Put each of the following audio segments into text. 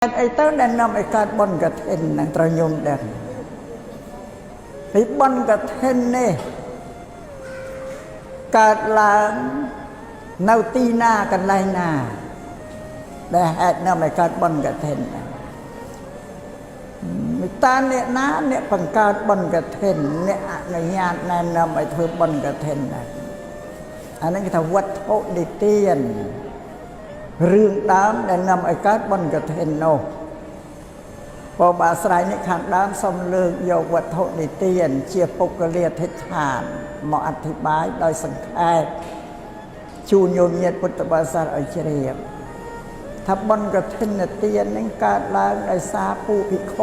ไอ้เต้าแนะนำไอ้การบอนกระเทนนางตระยมแดงไอ้บอนกระเทนเนี่ยการล้างเนาตีหน้ากันไล่หน้าแต่แหกนำไอ้การบอนกระเทนมิตาเนี่ยน้าเนี่ยปังการบอนกระเทนเนี่ยในญาติแนะนำไอ้เธอบอนกระเทนนะอันนั้นคือวัดโพดิเตียนเรื่องดามแนะนำไอ้การบอนกระเทนโนพอบาสไลในขันดามสมเลือกโยวัดโพดิเตียนเชียปุกเรียเทศฐานมาอธิบายโดยสังเกตชูโยมเยตพุทธบาสาอิเชเรียทับบอนกระเทนเตียนในการล้างในซาปูพิโค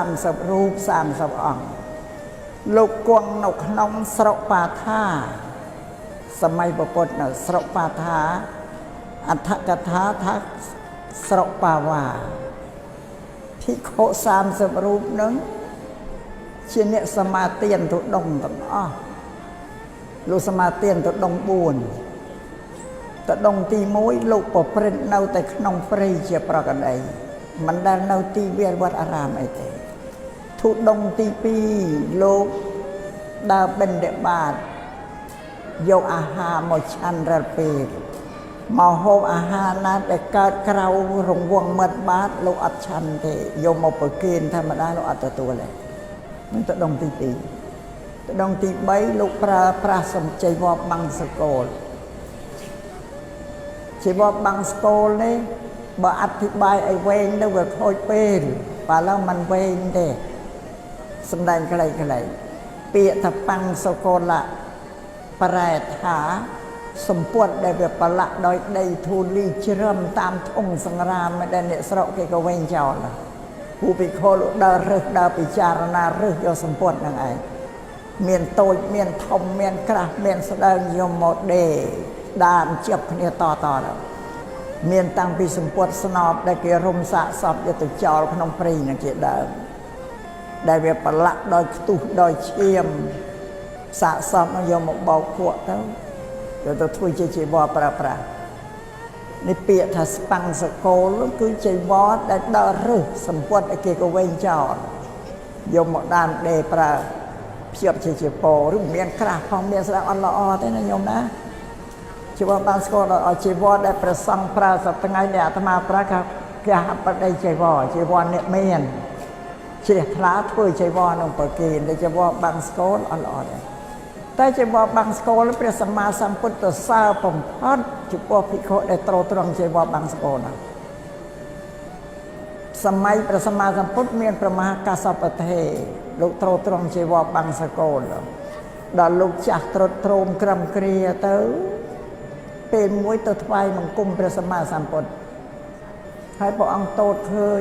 30 รูป30 องค์ลูกกวงนกน้องสระปาธาสมัยประปดสระปาธาอัฏฐกถาทักสระปาวาพิโค30 รูปนั้นเชี่ยเนี่ยสมาเตียนตุดงต่อลูกสมาเตียนตุดงบุญตดงตีมวยลูกปเปรนเนาแต่ขนมเปรย์เจียประกันใดมันได้เนาตีเวียนวัดอารามไอเตทุดงตีปีลูกดาวเป็นเดบาทโยอาหาโมชันระเปดมโหอาหารนั้นแต่เกิดกราวรงวงเมดบาทลูกอัดชันเตโยมปเกณฑ์ธรรมดาลูกอัดตัวเลยมันตดงตีปีตดงตีใบลูกปราสมใจวอบังสโกลชีวบังสโกลนี่บ่อธิบายไอ้เวงได้ว่าค่อยเป็นป่าแล้วมันเวงเด้สำแดงอะไรเปียตปังสโกละปรายถาสมปวดได้แบบปละโดยได้ทูลีเชื่อมตามทงสังรามไม่ได้เนี่ยสระเกกเวงเจ้าละผู้ปิโคลุดาเริกดาปิจารณาเริกโยสมปวดยังไงเมียนโตยเมียนทมเมียนกระเมียนแสดงโยมโมเดดานเจียบเนี่ยต่อแล้วเมียนตังปีสมปวดสนอบได้เกี่ยวรมสะสอบยตุจอลพนมปรีนั่นเจเดิมได้เวปละโดยตุโดยเชียมสะสอบนโยมบอกขวดเท่าเดี๋ยวตัวทุยเจบอประในเปียทัสปังสโกลคือเจบอได้ดอรึสมปวดไอเกี่ยวเวงจอลโยมดานเดประเพียบเจโปหรือเมียนคราพองเมียนสระอัลลอแต่นโยมนะชีวบางสกุลเอาชีวได้ประสังพระสัตย์ไงเนี่ยธรรมาพระครับแกหับไปได้ชีวเนี่ยเมียนเชี่ยพระถ้วยชีวน้องปกีนได้ชีวบางสกุลอ่อนๆแต่ชีวบางสกุลแล้วประสัมมาสัมพุทธเจ้าผมพัดชีวพิโคได้ตรตรงชีวบางสกุลสมัยประสัมมาสัมพุทธเมียนประมากาสปเทลูกตรตรงชีวบางสกุลดอลลูกจักตรตรงกรำเกลียเต้เป็นมวยตัวไฟมังกุมประสมาสัมปทให้พระองค์โตเคย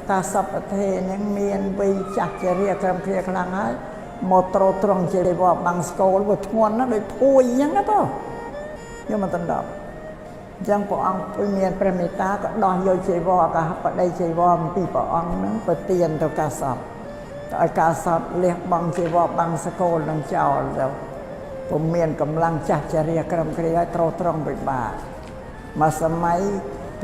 ตาสัพเทยังเมียนไปจักจะเรียกคำเคลียร์คลังให้หมดโตตรงเจริญว่าบางสโกลว่าทวนนั่นเลยทุยยังนะต่อยังมันตันดอกยังพระองค์ไปเมียนประมิตาก็ดอนโยเจวอกะปะได้เจวอมปีพระองค์นั้นปเตียนตัวกาสับตัวกาสับเรียกบางเจวอบางสโกลนังเจ้าแล้วผมเมียนกำลังจักจะเรียกกรรมเกลียตรตรงไปบามาสมัย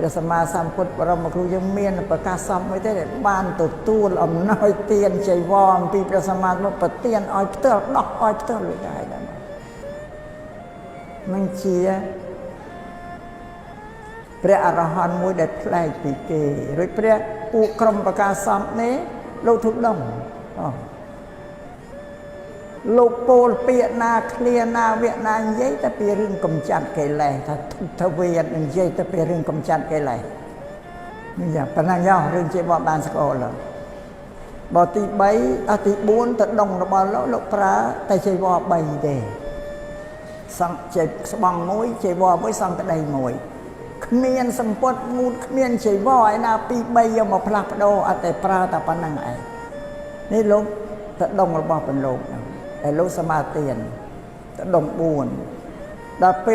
พระสมมาสัมพุทธบรมครูยังเมียนประกาศซ้ำไม่ได้บ้านตัวตู้ลำน้อยเตียนใจวอมปีพระสมมามาปเตียนอ้อยเตอร์ดอกอ้อยเตอร์เลยได้แล้วมันเชียพระอรหันต์มวยเด็ดแผลปีเกยหรือพระปุกรมประกาศซ้ำนี้ลูกทุกดงลูกโปลเปียนาเคลียนาเวียนาเย้แต่เป็นเรื่องกำจัดเกลัยถ้าทุกทวีตเย้แต่เป็นเรื่องกำจัดเกลัยนี่อย่างปนัญญาเรื่องเจ็บบานสกอลบอตีใบอติบุญตัดดงระบาลลูกพระแต่เจ็บใบเดสังเจ็บสบังมวยเจ็บไม่สังแต่ใดมวยขมีนสมปดงูขมีนเจ็บไอ้นาปีใบยมพลักโดอัตปราตปนังไอนี่ลูกตัดดงระบาลเป็นลูกแต่ลูกสมาเตียนตดงบุญดาเปล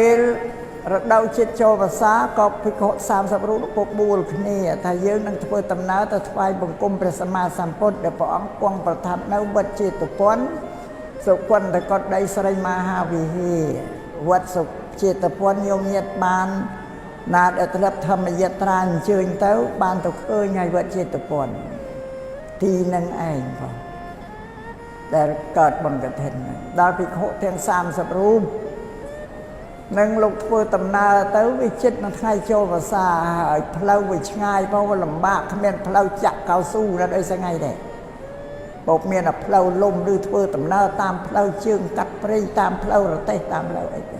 ระดาวจิตโจภาษาก็พิโค30 รูปปกบูลนี่ถ้าเยอะนั่งช่วยตำนาแต่ไฟบังกุมประสมาสัมพุทธเดี๋ยวพระองค์กวงประทับในวัดจิตตุพนสุขวันแต่ก็ได้สไรมาหาวิหีวัดสุจิตตุพนโยมเยตบาน ណាដែលត្រឹបធម្មយត្រាអញ្ជើញទៅបានទៅឃើញហើយវត្តចេតពន្ធទីនឹងឯងបងដែលកើតបុណ្យកឋិនដល់ភិក្ខុទាំង30រូបនឹងលោកធ្វើដំណើរទៅវាចិត្តនឹងថ្ងៃចូលវស្សាហើយផ្លូវវាឆ្ងាយផងវាលំបាកគ្មានផ្លូវចាក់កៅស៊ូនៅដូចថ្ងៃដែរពុកមានតែផ្លូវលំឬធ្វើដំណើរតាមផ្លូវជើងកាត់ព្រៃតាមផ្លូវរទេះតាមផ្លូវអីទេ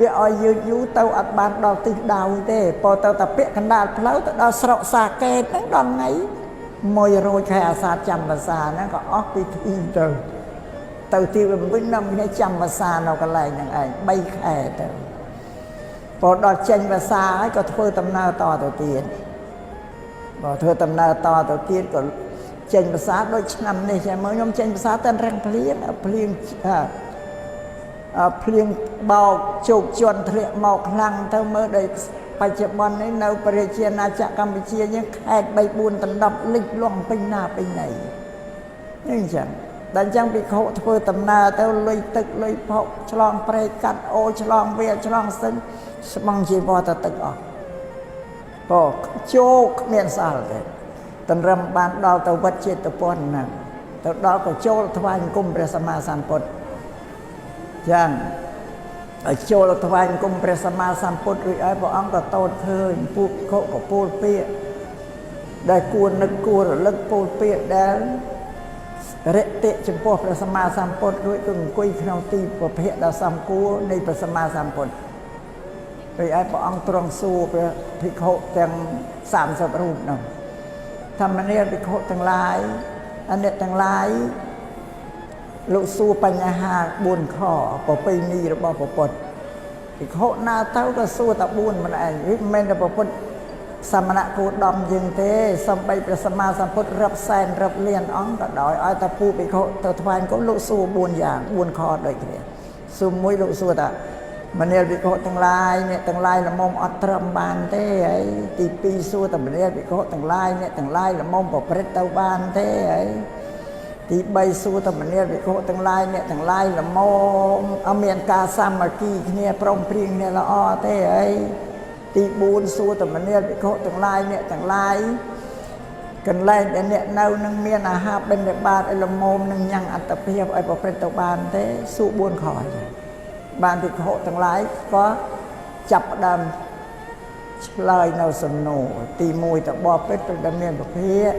វាឲ្យយឺតយូរទៅអត់បានដល់ទិសដៅទេពោលទៅតែពាក់កណ្ដាលផ្លូវទៅដល់ស្រុកសាកេតហ្នឹងដល់ថ្ងៃ100 ខែអាសាឍចាំវស្សាហ្នឹងក៏អស់ពិធីទៅទីវិញnămគ្នាចាំវស្សានៅកន្លែងហ្នឹងឯង3ខែទៅពោលដល់ចេញវស្សាហើយក៏ធ្វើដំណើរតទៅទៀតបើធ្វើដំណើរតទៅទៀតក៏ចេញវស្សាដូចឆ្នាំនេះចាំមើលខ្ញុំចេញវស្សាតែរាំងភ្លៀងបោកជោគជន់ធ្លាក់មកខ្លាំងទៅមើលដោយបច្ចុប្បន្ននេះនៅប្រជាណាចក្រកម្ពុជាយើងខេត្ត3 4ដណ្ដប់លិចលង់ពេញណាពេញណីនេះអញ្ចឹងដល់អញ្ចឹងភិក្ខុធ្វើដំណើរទៅលុយទឹកលុយផុកឆ្លងព្រៃកាត់អូឆ្លងវាឆ្លងស្ទឹងស្បង់ជីវរទៅទឹកអស់ក៏ជោគគ្មានសល់ទេតម្រឹមបានដល់ទៅវត្តចេតពន្ធហ្នឹងទៅដល់ក៏ចូលថ្វាយអង្គមព្រះសម្មាសម្ពុទ្ធយ៉ាងឲ្យចូលថ្វាយអង្គមព្រះសម្មាសម្ពុទ្ធរួចហើយព្រះអង្គក៏តូចឃើញពួកភិក្ខុក៏ពោលពាក្យដែលគួរនឹកគួររលឹកពោលពាក្យដែលរិទ្ធិចំពោះព្រះសម្មាសម្ពុទ្ធរួចក៏អង្គុយក្នុងទីប្រភេទដ៏សំគួរនៃព្រះសម្មាសម្ពុទ្ធរួចហើយព្រះអង្គទ្រង់សួរព្រះភិក្ខុទាំង30រូបនោះធម្មនាភិក្ខុទាំងឡាយអនិច្ចទាំងឡាយលោកសួរបញ្ហា4ខប្រពៃណីរបស់ព្រះពុទ្ធភិក្ខុណាទៅក៏សួរតែ4មិនឯងមិនមែនតែព្រះពុទ្ធសមណៈគោដមយើងទេសំបីព្រះសម្មាសម្ពុទ្ធរាប់សែនរាប់លានអង្គក៏ដោយឲ្យតែពួកភិក្ខុទៅថ្វាយអង្គមលោកសួរ4យ៉ាង4ខដូចគ្នាសួរមួយលោកសួរថាមនាលភិក្ខុទាំងឡាយអ្នកទាំងឡាយល្មមអត់ត្រឹមបានទេហើយទី2សួរតែមនាលភិក្ខុទាំងឡាយអ្នកទាំងឡាយល្មមប្រព្រឹត្តទៅបានទេហើយទី3សួរតែមនាលភិក្ខុទាំងឡាយអ្នកទាំងឡាយល្មមអត់មានការសាមគ្គីគ្នាព្រមព្រៀងគ្នាល្អទេហើយទី4សួរតែមនាលភិក្ខុទាំងឡាយអ្នកទាំងឡាយកន្លែងដែលអ្នកនៅនឹងមានអាហារបិណ្ឌបាតឲ្យល្មមនឹងញ៉ាំងអត្តភាពឲ្យប្រព្រឹត្តទៅបានទេសួរ4ខបានភិក្ខុទាំងឡាយក៏ចាប់ផ្ដើមឆ្លើយនៅសំណួរទី1តបពេតដែលមានប្រភេទ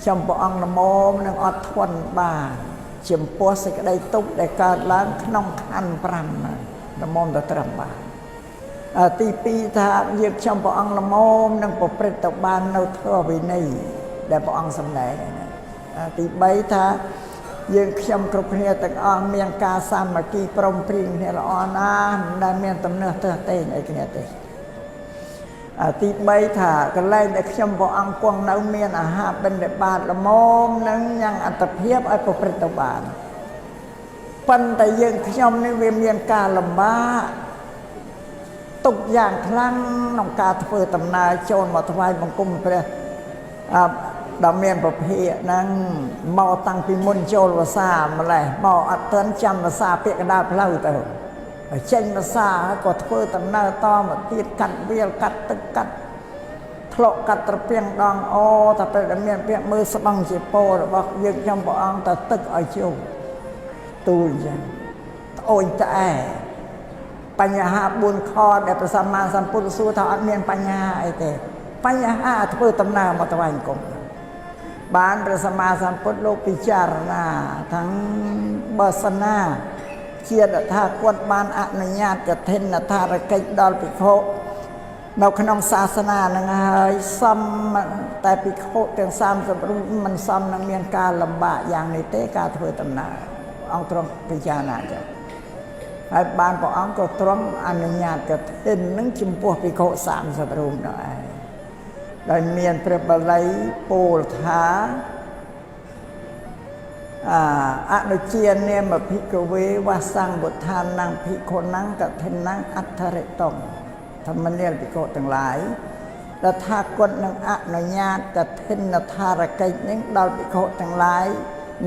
ចំព្រះអង្គល្មមនឹងអត់ធន់បានចំពោះសេចក្តីទុក្ខដែលកើតឡើងក្នុងខណ្ឌ5ល្មមទៅត្រឹមបានទី2ថាយើងចំព្រះអង្គល្មមនឹងប្រព្រឹត្តទៅបាននៅធម៌វិន័យដែលព្រះអង្គសម្ដែងទី3ថាយើងខ្ញុំគ្រប់គ្នាទាំងអស់មានការសាមគ្គីព្រមព្រៀងគ្នាល្អណាស់មិនដែលមានទំនាស់ទើសទេអីគ្នាទេទី3ថាកន្លែងដែលខ្ញុំព្រះអង្គគង់នៅមានអាហារបិណ្ឌបាតល្មមនឹងញ៉ាំងអត្តភាពឲ្យប្រព្រឹត្តទៅបានប៉ុន្តែយើងខ្ញុំនេះវាមានការលំបាកទុកយ៉ាងខ្លាំងក្នុងការធ្វើដំណើរចូលមកថ្វាយបង្គំព្រះដ៏មានប្រភេទហ្នឹងមកតាំងពីមុនចូលវស្សាម្លេះមកអត់ទាន់ចាំវស្សាពាក់កណ្ដាលផ្លូវទៅចេញវស្សាហើយក៏ធ្វើដំណើរតមកទៀតកាត់វាលកាត់ទឹកកាត់ធ្លុកកាត់ត្រពាំងដងអូតែពេលដែលមានពាក្យមើលស្បង់ជាពោរបស់យើងខ្ញុំព្រះអង្គទៅទឹកឲ្យជុំទូលយ៉ាងត្អូញត្អែបញ្ហា4ខដែលព្រះសម្មាសម្ពុទ្ធសួរថាអត់មានបញ្ហាអីទេបញ្ហាធ្វើដំណើរមកថ្វាយអង្គមបានព្រះសម្មាសម្ពុទ្ធលោកពិចារណាទាំងបើសិនណាជាថាគាត់បានអនុញ្ញាតកឋិនថារកិច្ចដល់ភិក្ខុនៅក្នុងសាសនានឹងហើយសមតែភិក្ខុទាំង30រូបមិនសមនឹងមានការលំបាកយ៉ាងនេះទេការធ្វើដំណើរអង្គទ្រង់ពិចារណាចឹងហើយបានព្រះអង្គក៏ទ្រង់អនុញ្ញាតកឋិននឹងចំពោះភិក្ខុ30រូបនោះឯងដោយមានព្រះបាលីពោលថាអនុជានាមភិក្ខវេវសង្ឃបុទ្ធានังភិក្ខុណังកឋិនังអដ្ឋរិតងធម្មនាលភិក្ខុទាំងឡាយដែលថាគាត់នឹងអនុញ្ញាតកឋិនថារកិច្ចនេះដល់ភិក្ខុទាំងឡាយ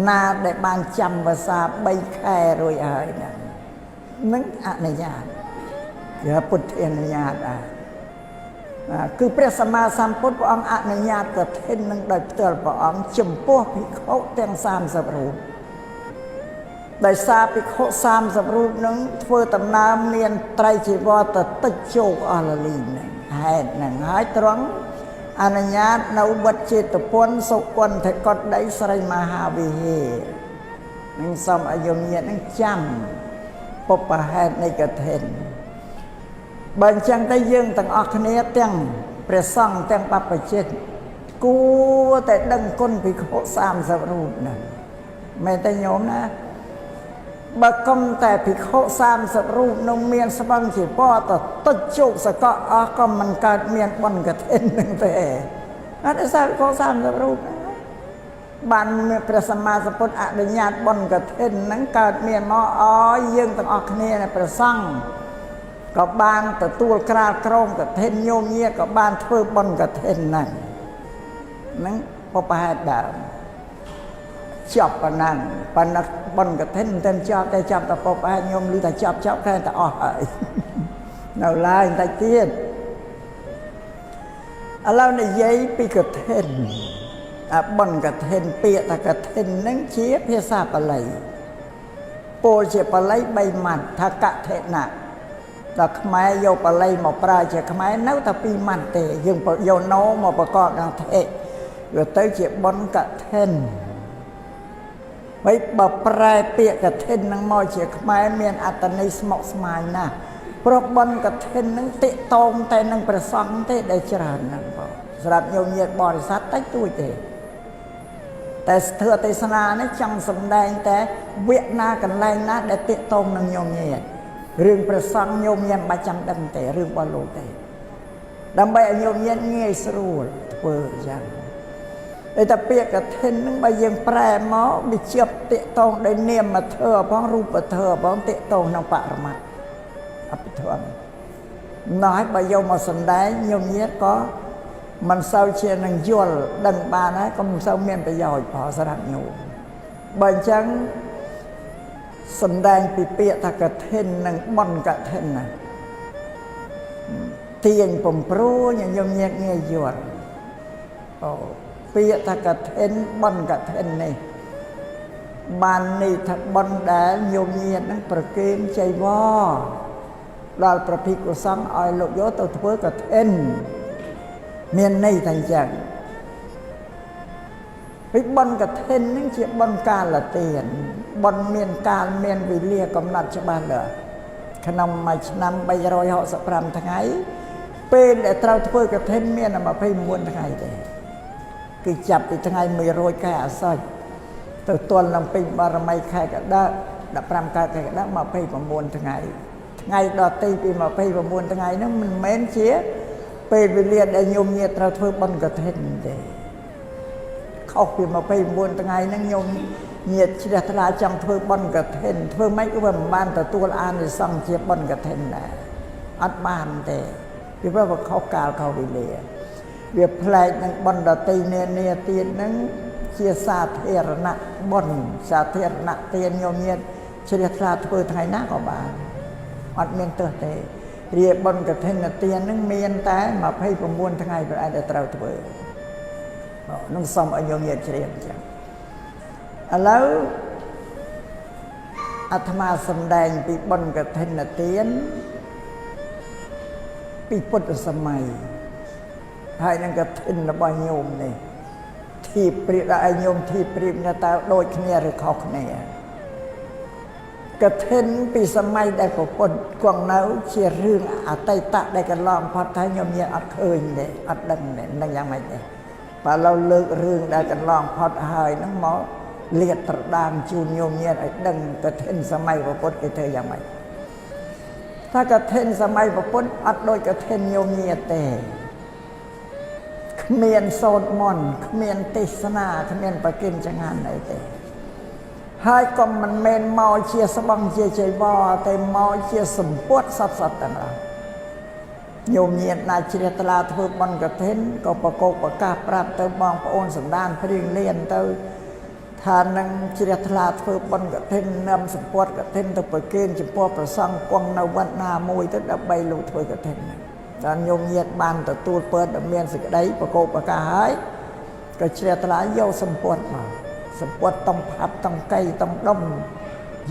ណាដែលបានចាំវស្សា3ខែរួចហើយហ្នឹងនឹងអនុញ្ញាតគឺពុទ្ធអនុញ្ញាតដែរ គឺព្រះសម្មាសម្ពុទ្ធព្រះអង្គអនុញ្ញាតកឋិននឹងដោយផ្ទាល់ព្រះអង្គចំពោះភិក្ខុទាំង30រូបដោយសារភិក្ខុ30រូបនឹងធ្វើដំណើរមានត្រៃជីវរទៅតិចជោគអស់លលីនឹងហេតុនឹងហើយត្រង់អនុញ្ញាតនៅវត្តចេតពុនសុគន្ធកតដីស្រីមហាវិហារនឹងសូមឲ្យយមញាតនឹងចាំពុបហេតុនៃកឋិនបើអញ្ចឹងទៅយើងទាំងអស់គ្នាទាំងព្រះសង្ឃទាំងបព្វជិតគួរតែដឹងគុណភិក្ខុ30រូបហ្នឹងមែនទេញោមណាបើកុំតែភិក្ខុ30រូបនោះមានស្បង់ជាពណ៌ទៅតិចជោគសកលអស់ក៏មិនកើតមានបុណ្យកឋិននឹងទេអត់សារភិក្ខុ30រូបបានព្រះសម្មាសម្ពុទ្ធអនុញ្ញាតបុណ្យកឋិនហ្នឹងកើតមានមកអោយយើងទាំងអស់គ្នាព្រះសង្ឃក៏បានទទួលក្រាលក្រមកឋិនញោមញាតក៏បានធ្វើបុណ្យកឋិនហ្នឹងពុបហេតុដើមចប់ប៉ុណ្ណឹងប៉ុន្តែបុណ្យកឋិនមិនទាន់ចប់តែចាប់តែពុបហេតុញោមឮថាចប់តែតែអស់ហើយនៅឡើយបន្តិចទៀតឥឡូវនិយាយពីកឋិនបុណ្យកឋិនពាក្យថាកឋិនហ្នឹងជាភាសាបាលីពោលជាបាលី3ម៉ាត់ថាកឋិនៈដល់ខ្មែរយកបាលីមកប្រើជាខ្មែរនៅតែ2ម៉ាត់ទេយើងយកណោមកប្រកបនឹងថេវាទៅជាបុណ្យកឋិនហើយបើប្រែពាក្យកឋិននឹងមកជាខ្មែរមានអត្ថន័យស្មុគស្មាញណាស់ព្រោះបុណ្យកឋិននឹងតិតងតែនឹងព្រះសង្ឃទេដែលច្រើនហ្នឹងបងសម្រាប់ញោមញាតបរិស័ទតិចតួចទេតែស្ទើរទេសនានេះចង់សម្ដែងតែវគ្គណាកន្លែងណាដែលតិតងនឹងញោមញាតរឿងព្រះសង្ឃញោមញាតមិនបាច់ចាំដឹងទេរឿងរបស់លោកទេដើម្បីឲ្យញោមញាតងាយស្រួលធ្វើអញ្ចឹងតែពាក្យកឋិនហ្នឹងបើយើងប្រែមកវាជាប់តិតងដោយនាមធម៌ផងរូបធម៌ផងតិតងក្នុងបរមត្ថអភិធម្មណោះបើយកមកសម្ដែងញោមញាតក៏មិនសូវជានឹងយល់ដឹងបានហើយក៏មិនសូវមានប្រយោជន៍ផងសម្រាប់ញោមបើអញ្ចឹងសម្ដែងពីពាក្យថាកឋិននិងបុណ្យកឋិនណាទាញបំព្រួញញោមញាតងាយយល់ពាក្យថាកឋិនបុណ្យកឋិននេះបាននេះថាបុណ្យដែលញោមញាតនឹងប្រគេនចីវរដល់ព្រះភិក្ខុសង្ឃឲ្យលោកយកទៅធ្វើកឋិនមានន័យថាអញ្ចឹងពីបុណ្យកឋិននឹងជាបុណ្យកាលទានបុណ្យមានកាលមានវេលាកំណត់ច្បាស់លាស់ក្នុងមួយឆ្នាំ365ថ្ងៃពេលដែលត្រូវធ្វើកឋិនមាន29ថ្ងៃទេគឺចាប់ពីថ្ងៃ100ខែអាសត់ទៅទល់នឹងពេញបរមីខែកដិក15កើតខែកដិក29ថ្ងៃថ្ងៃដទៃពី29ថ្ងៃហ្នឹងមិនមែនជាពេលវេលាដែលញោមញាតត្រូវធ្វើបុណ្យកឋិនទេខុសពី29ថ្ងៃហ្នឹងញោមញាតជ្រះថ្លាចង់ធ្វើបុណ្យកឋិនធ្វើម៉េចក៏មិនបានទទួលអានិសង្ឃជាបុណ្យកឋិនដែរអត់បានទេពីព្រោះវាខុសកាលខុសវេលាវាប្លែកនឹងបុណ្យដទៃនានាទៀតហ្នឹងជាសាធារណៈបុណ្យសាធារណៈទានញោមញាតជ្រះថ្លាធ្វើថ្ងៃណាក៏បានអត់មានទោះទេរាបុណ្យកឋិនទានហ្នឹងមានតែ29ថ្ងៃប្រហែលតែត្រូវធ្វើនឹងសូមឲ្យញោមញាតជ្រាបចឹងឥឡូវអាត្មាសម្ដែងពីបុណ្យកឋិនទានពីពុទ្ធសម័យហើយនឹងកឋិនរបស់ញោមនេះទីព្រៀបឲ្យញោមទីព្រៀបថាតើដូចគ្នាឬខុសគ្នាកឋិនពីសម័យដែលប្រពន្ធគង់នៅជារឿងអតីតដែលកន្លងផុតហើយញោមញាតអត់ឃើញទេអត់ដឹងទេនឹងយ៉ាងម៉េចទេបើเราលើករឿងដែលកន្លងផុតហើយហ្នឹងមកលាតត្រដាងជូនញោមញាតឲ្យដឹងកឋិនសម័យប្រពន្ធគេធ្វើយ៉ាងម៉េចថាកឋិនសម័យប្រពន្ធអត់ដូចកឋិនញោមញាតទេគ្មានសូត្រមន្តគ្មានទេសនាគ្មានប្រគិនចង្ហាន់អីទេហើយក៏មិនមែនមកជាស្បង់ជាចីវរតែមកជាសម្ពុតសត្វទាំងអស់ញោមញាតណាជ្រះថ្លាធ្វើបុណ្យកឋិនក៏ប្រកបប្រកាសប្រាប់ទៅបងប្អូនសន្តានព្រៀងលៀនទៅថានឹងជ្រះថ្លាធ្វើបុណ្យកឋិននាំសម្ពុតកឋិនទៅប្រគេនចំពោះព្រះសង្ឃគង់នៅវត្តណាមួយទៅដើម្បីលោកធ្វើកឋិន ដល់ញោមញាតបានទទួលពើដែលមានសេចក្តីប្រកបប្រការហើយក៏ជ្រះថ្លាយកសម្ពុតមកសម្ពុតតំផាប់តំកៃតំដុំ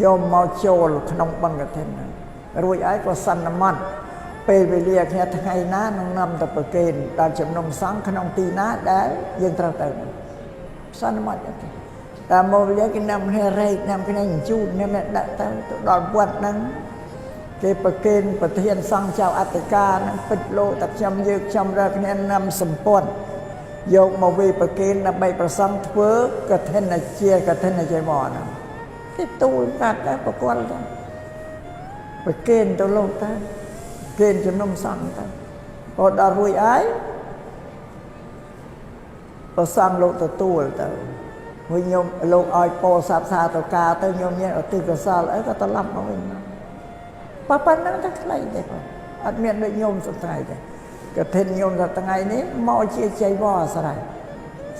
យកមកចូលក្នុងបង្គធិនហ្នឹងរួចហើយក៏សន្មត់ពេលវេលាគ្នាថ្ងៃណានឹងនាំទៅប្រគេនដល់ជំនុំសង្ឃក្នុងទីណាដែលយើងត្រូវទៅសន្មត់ទៅតាមមកវេលាគេនាំគ្នារែកនាំគ្នាជូតនាំអ្នកដាក់ទៅដល់វត្តហ្នឹងគេប្រគេនប្រធានសង្ឃចៅអធិការហ្នឹងពេចលោតែខ្ញុំយើងខ្ញុំរើគ្នានាំសម្ពុតយកមកវេប្រគេនដើម្បីប្រសង់ធ្វើកឋិនជាកឋិនជាវរហ្នឹងគេទូលកាត់ដែរប្រគល់ទៅប្រគេនទៅលោកទៅគេនជំនុំសង្ឃទៅក៏ដល់រួចហើយប្រសង់លោកទទួលទៅវិញញោមលោកឲ្យពោសាប់សាទៅការទៅញោមញាតឧទ្ទិសកុសលអីក៏ត្រឡប់មកវិញប៉ុណ្ណឹងតែខ្លីទេបងអត់មានដូចញោមសត្រាយទេកឋិនញោមថាថ្ងៃនេះមកជាចៃវរស្រ័យ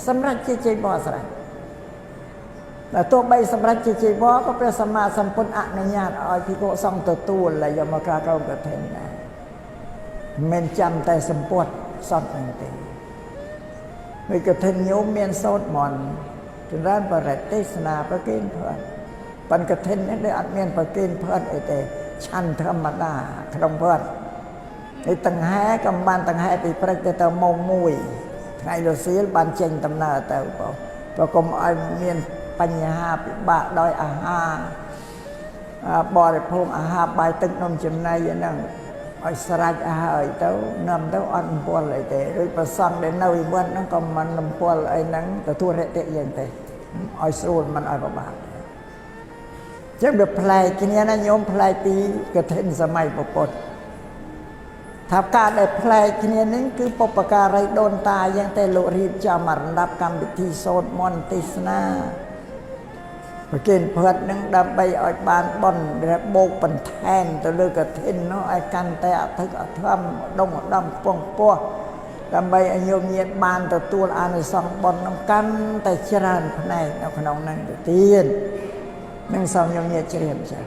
សម្រាប់ជាចៃវរស្រ័យតែទោះបីសម្រាប់ជាចៃវរក៏ព្រះសម្មាសម្ពុទ្ធអនុញ្ញាតឲ្យភិក្ខុសង្ឃទទួលហើយយកមកការក្រោមកឋិនដែរមិនចាំតែសម្ពុទ្ធសត្វហ្នឹងទេហើយកឋិនញោមមានសូត្រមន្តចម្រើនបរិទេសនាប្រគេនភ័តប៉ុនកឋិននេះដូចអត់មានប្រគេនភ័តអីទេឆាន់ធម្មតាក្នុងភ័តហើយតង្ហែក៏បានតង្ហែពីព្រឹកទៅម៉ោង1ថ្ងៃរសៀលបានចេញដំណើរទៅបងព្រោះកុំឲ្យមានបញ្ហាពិបាកដោយអាហារបរិភោគអាហារបាយទឹកនំចំណីហ្នឹងឲ្យស្រេចហើយទៅនាំទៅអត់រំពល់អីទេដូចប្រសង់ដែលនៅវិវត្តហ្នឹងក៏មិនរំពល់អីហ្នឹងទទួលរតិយើងទេឲ្យស្រួលមិនឲ្យពិបាកចឹងវាប្លែកគ្នាណាញោមប្លែកពីកឋិនសម័យពុទ្ធថាការដែលប្លែកគ្នានេះគឺបុព្វការីដូនតាយ៉ាងតែលោករៀបចំរំដាប់កម្មវិធីសូត្រមន្តទេសនាប្រគេនភ័តនឹងដើម្បីឲ្យបានបន់របូកបន្ថែមទៅលើកឋិននោះឲ្យកាន់តែអធិកអធមឧត្តមឧត្តមពងពោះដើម្បីឲ្យញោមញាតបានទទួលអានិសង្សបន់នឹងកាន់តែច្រើនផ្នែកនៅក្នុងហ្នឹងទៅទៀតនឹងសូមញោមញាតជ្រាបចា៎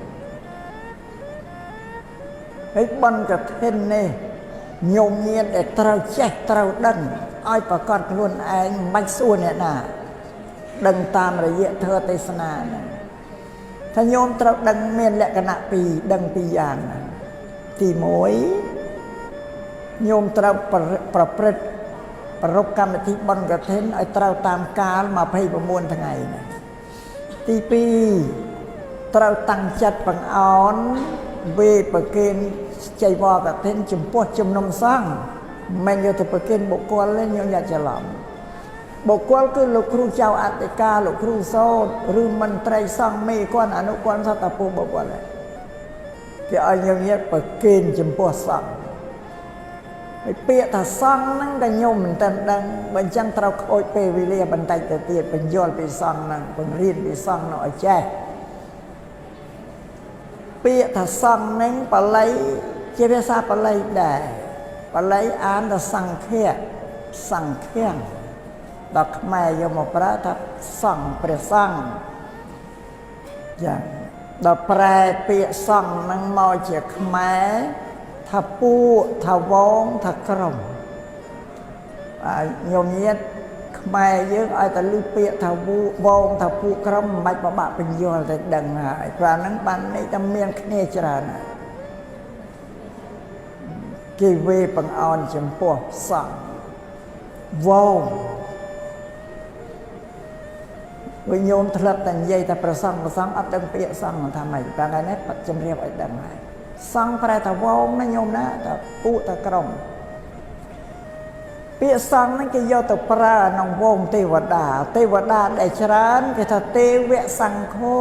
ហើយបន់កឋិននេះញោមញាតដែលត្រូវចេះត្រូវដឹងឲ្យប្រកបខ្លួនឯងមិនបាច់សួរអ្នកណាដឹងតាមរយៈធម៌ទេសនាហ្នឹងថាញោមត្រូវដឹងមានលក្ខណៈ2ដឹង2យ៉ាងណាទី1ញោមត្រូវប្រព្រឹត្តប្រពកម្មវិធីបុណ្យកឋិនឲ្យត្រូវតាមកាល29ថ្ងៃណាទី2ត្រូវតាំងចិត្តបង្អោនវេប្រគេនចៃវរកឋិនចំពោះជំនុំសង្ឃមិនយកទៅប្រគេនបុគ្គលទេញោមយ៉ាច្រឡំបុគ្គលគឺលោកគ្រូចៅអធិការលោកគ្រូសូត្រឬមន្ត្រីសង្ឃមេគាត់អនុគាត់សតពុបុគ្គលគេឲ្យញោមញាតប្រគេនចំពោះសង្ឃហើយពាក្យថាសង្ឃហ្នឹងតែញោមមិនទាន់ដឹងបើអញ្ចឹងត្រូវខូចពេលវេលាបន្តិចទៅទៀតបញ្យល់ពីសង្ឃហ្នឹងបង្រៀនពីសង្ឃនោះឲ្យចេះពាក្យថាសង្ឃហ្នឹងបាលីជាភាសាបាលីដែរបាលីអានថាសង្ឃៈសង្ឃាំងដល់ខ្មែរយកមកប្រើថាសង្ឃព្រះសង្ឃចា៎ដល់ប្រែពាក្យសង្ឃហ្នឹងមកជាខ្មែរថាពួកថាវងថាក្រុមញោមញាតខ្មែរយើងឲ្យតែឮពាក្យថាវងថាពួកក្រុមមិនបាច់បបាក់បញ្យល់តែដឹងហើយព្រោះហ្នឹងបានន័យថាមានគ្នាច្រើនគេវេបង្អោនចំពោះសង្ឃវងវិញោមធ្លាប់តែនិយាយតែប្រសង់អត់ដឹងពាក្យសង្ឃថាម៉េចតែថ្ងៃនេះបាត់ជំរាបឲ្យដឹងហើយសង្ឃប្រែថាវងណាញោមណាថាពួកថាក្រុមពាក្យសង្ឃហ្នឹងគេយកទៅប្រើក្នុងវងទេវតាដែលច្រើនគេថាទេវៈសង្ឃោ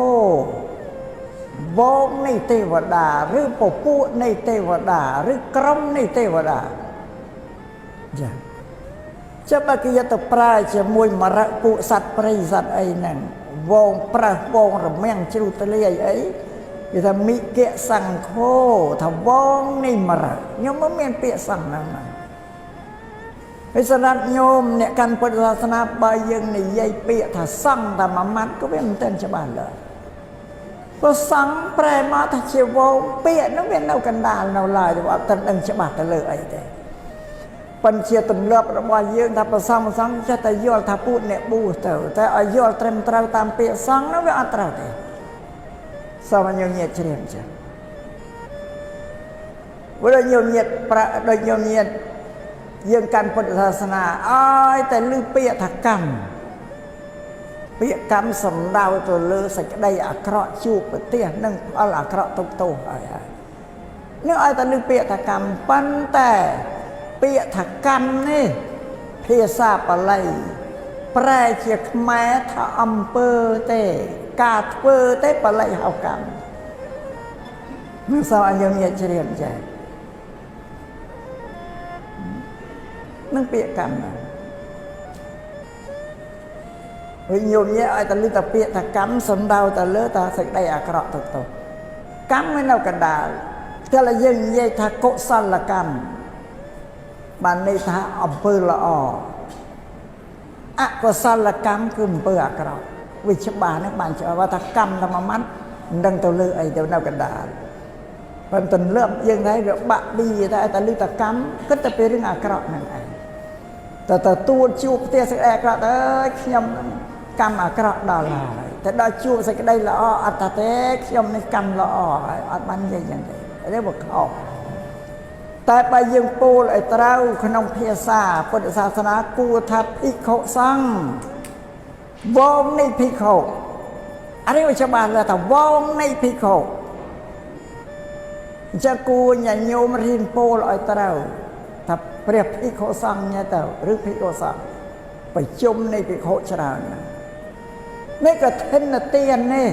វងនៃទេវតាឬពពួកនៃទេវតាឬក្រុមនៃទេវតាចា៎ចាំបើគេយកទៅប្រើជាមួយមរៈពួកសត្វព្រៃសត្វអីហ្នឹងវងប្រើសវងរមាំងជ្រូតលាយអីគេថាមិគៈសង្ឃោថាវងនៃមរៈខ្ញុំមិនមានពាក្យសង្ឃហ្នឹងណាហើយសម្រាប់ញោមអ្នកកាន់ពុទ្ធសាសនាបើយើងនិយាយពាក្យថាសង្ឃតែមួយម៉ាត់ក៏វាមិនទាន់ច្បាស់ឡើយព្រោះសង្ឃប្រែមកថាជាវងពាក្យហ្នឹងវានៅកណ្ដាលនៅឡើយតែអត់ទាន់ដឹងច្បាស់ទៅលើអីទេ បញ្ជាទម្លាប់របស់យើងថាប្រសំចេះតែយល់ថាពូតអ្នកប៊ូទៅតែឲ្យយល់ត្រឹមត្រូវតាមពាក្យសង្ឃនោះវាអត់ត្រូវទេសូមញោមញាតជ្រាបចា៎ព្រោះញោមញាតដូចញោមញាតយើងកាន់ពុទ្ធសាសនាឲ្យតែឮពាក្យថាកម្មពាក្យកម្មសំដៅទៅលើសេចក្តីអាក្រក់ជួបប្រទេសនិងផលអាក្រក់ទុកទោសហើយនេះឲ្យតែឮពាក្យថាកម្មប៉ុន្តែពាក្យថាកម្មនេះភាសាបាលីប្រែជាខ្មែរថាអំពើទេការធ្វើទេបាលីហៅកម្មនឹងសូមឲ្យញោមញាតជ្រាបចា៎នឹងពាក្យកម្មណាវិញញោមញាតឲ្យតែឮតែពាក្យថាកម្មសំដៅទៅលើតែសេចក្តីអាក្រក់ទុកទោសកម្មមិននៅកណ្ដាលតែយើងនិយាយថាកុសលកម្មបានន័យថាអំពើល្អអកុសលកម្មគឺអំពើអាក្រក់វាច្បាស់ហ្នឹងបានច្បាស់ថាកម្មតែមួយម៉ាត់មិនដឹងទៅលើអីទៅនៅកណ្ដាលប៉ុន្តែលើកយើងថាវាបាក់ពីតែឮតែកម្មគិតតែពីរឿងអាក្រក់ហ្នឹងឯងតែទទួលជួបផ្ទះសេចក្តីអាក្រក់អើយខ្ញុំកម្មអាក្រក់ដល់ហើយតែដល់ជួបសេចក្តីល្អអត់ថាទេខ្ញុំនេះកម្មល្អហើយអត់បាននិយាយយ៉ាងទេនេះវាខុសតែបើយើងពោលឲ្យត្រូវក្នុងភាសាពុទ្ធសាសនាគួរថាភិក្ខុសង្ឃវងនៃភិក្ខុអានេះវាច្បាស់ថាវងនៃភិក្ខុអញ្ចឹងគួរញញោមរៀនពោលឲ្យត្រូវថាព្រះភិក្ខុសង្ឃញ៉ែទៅឬភិក្ខុសង្ឃប្រជុំនៃភិក្ខុច្រើននេះក៏ធិនទាននេះ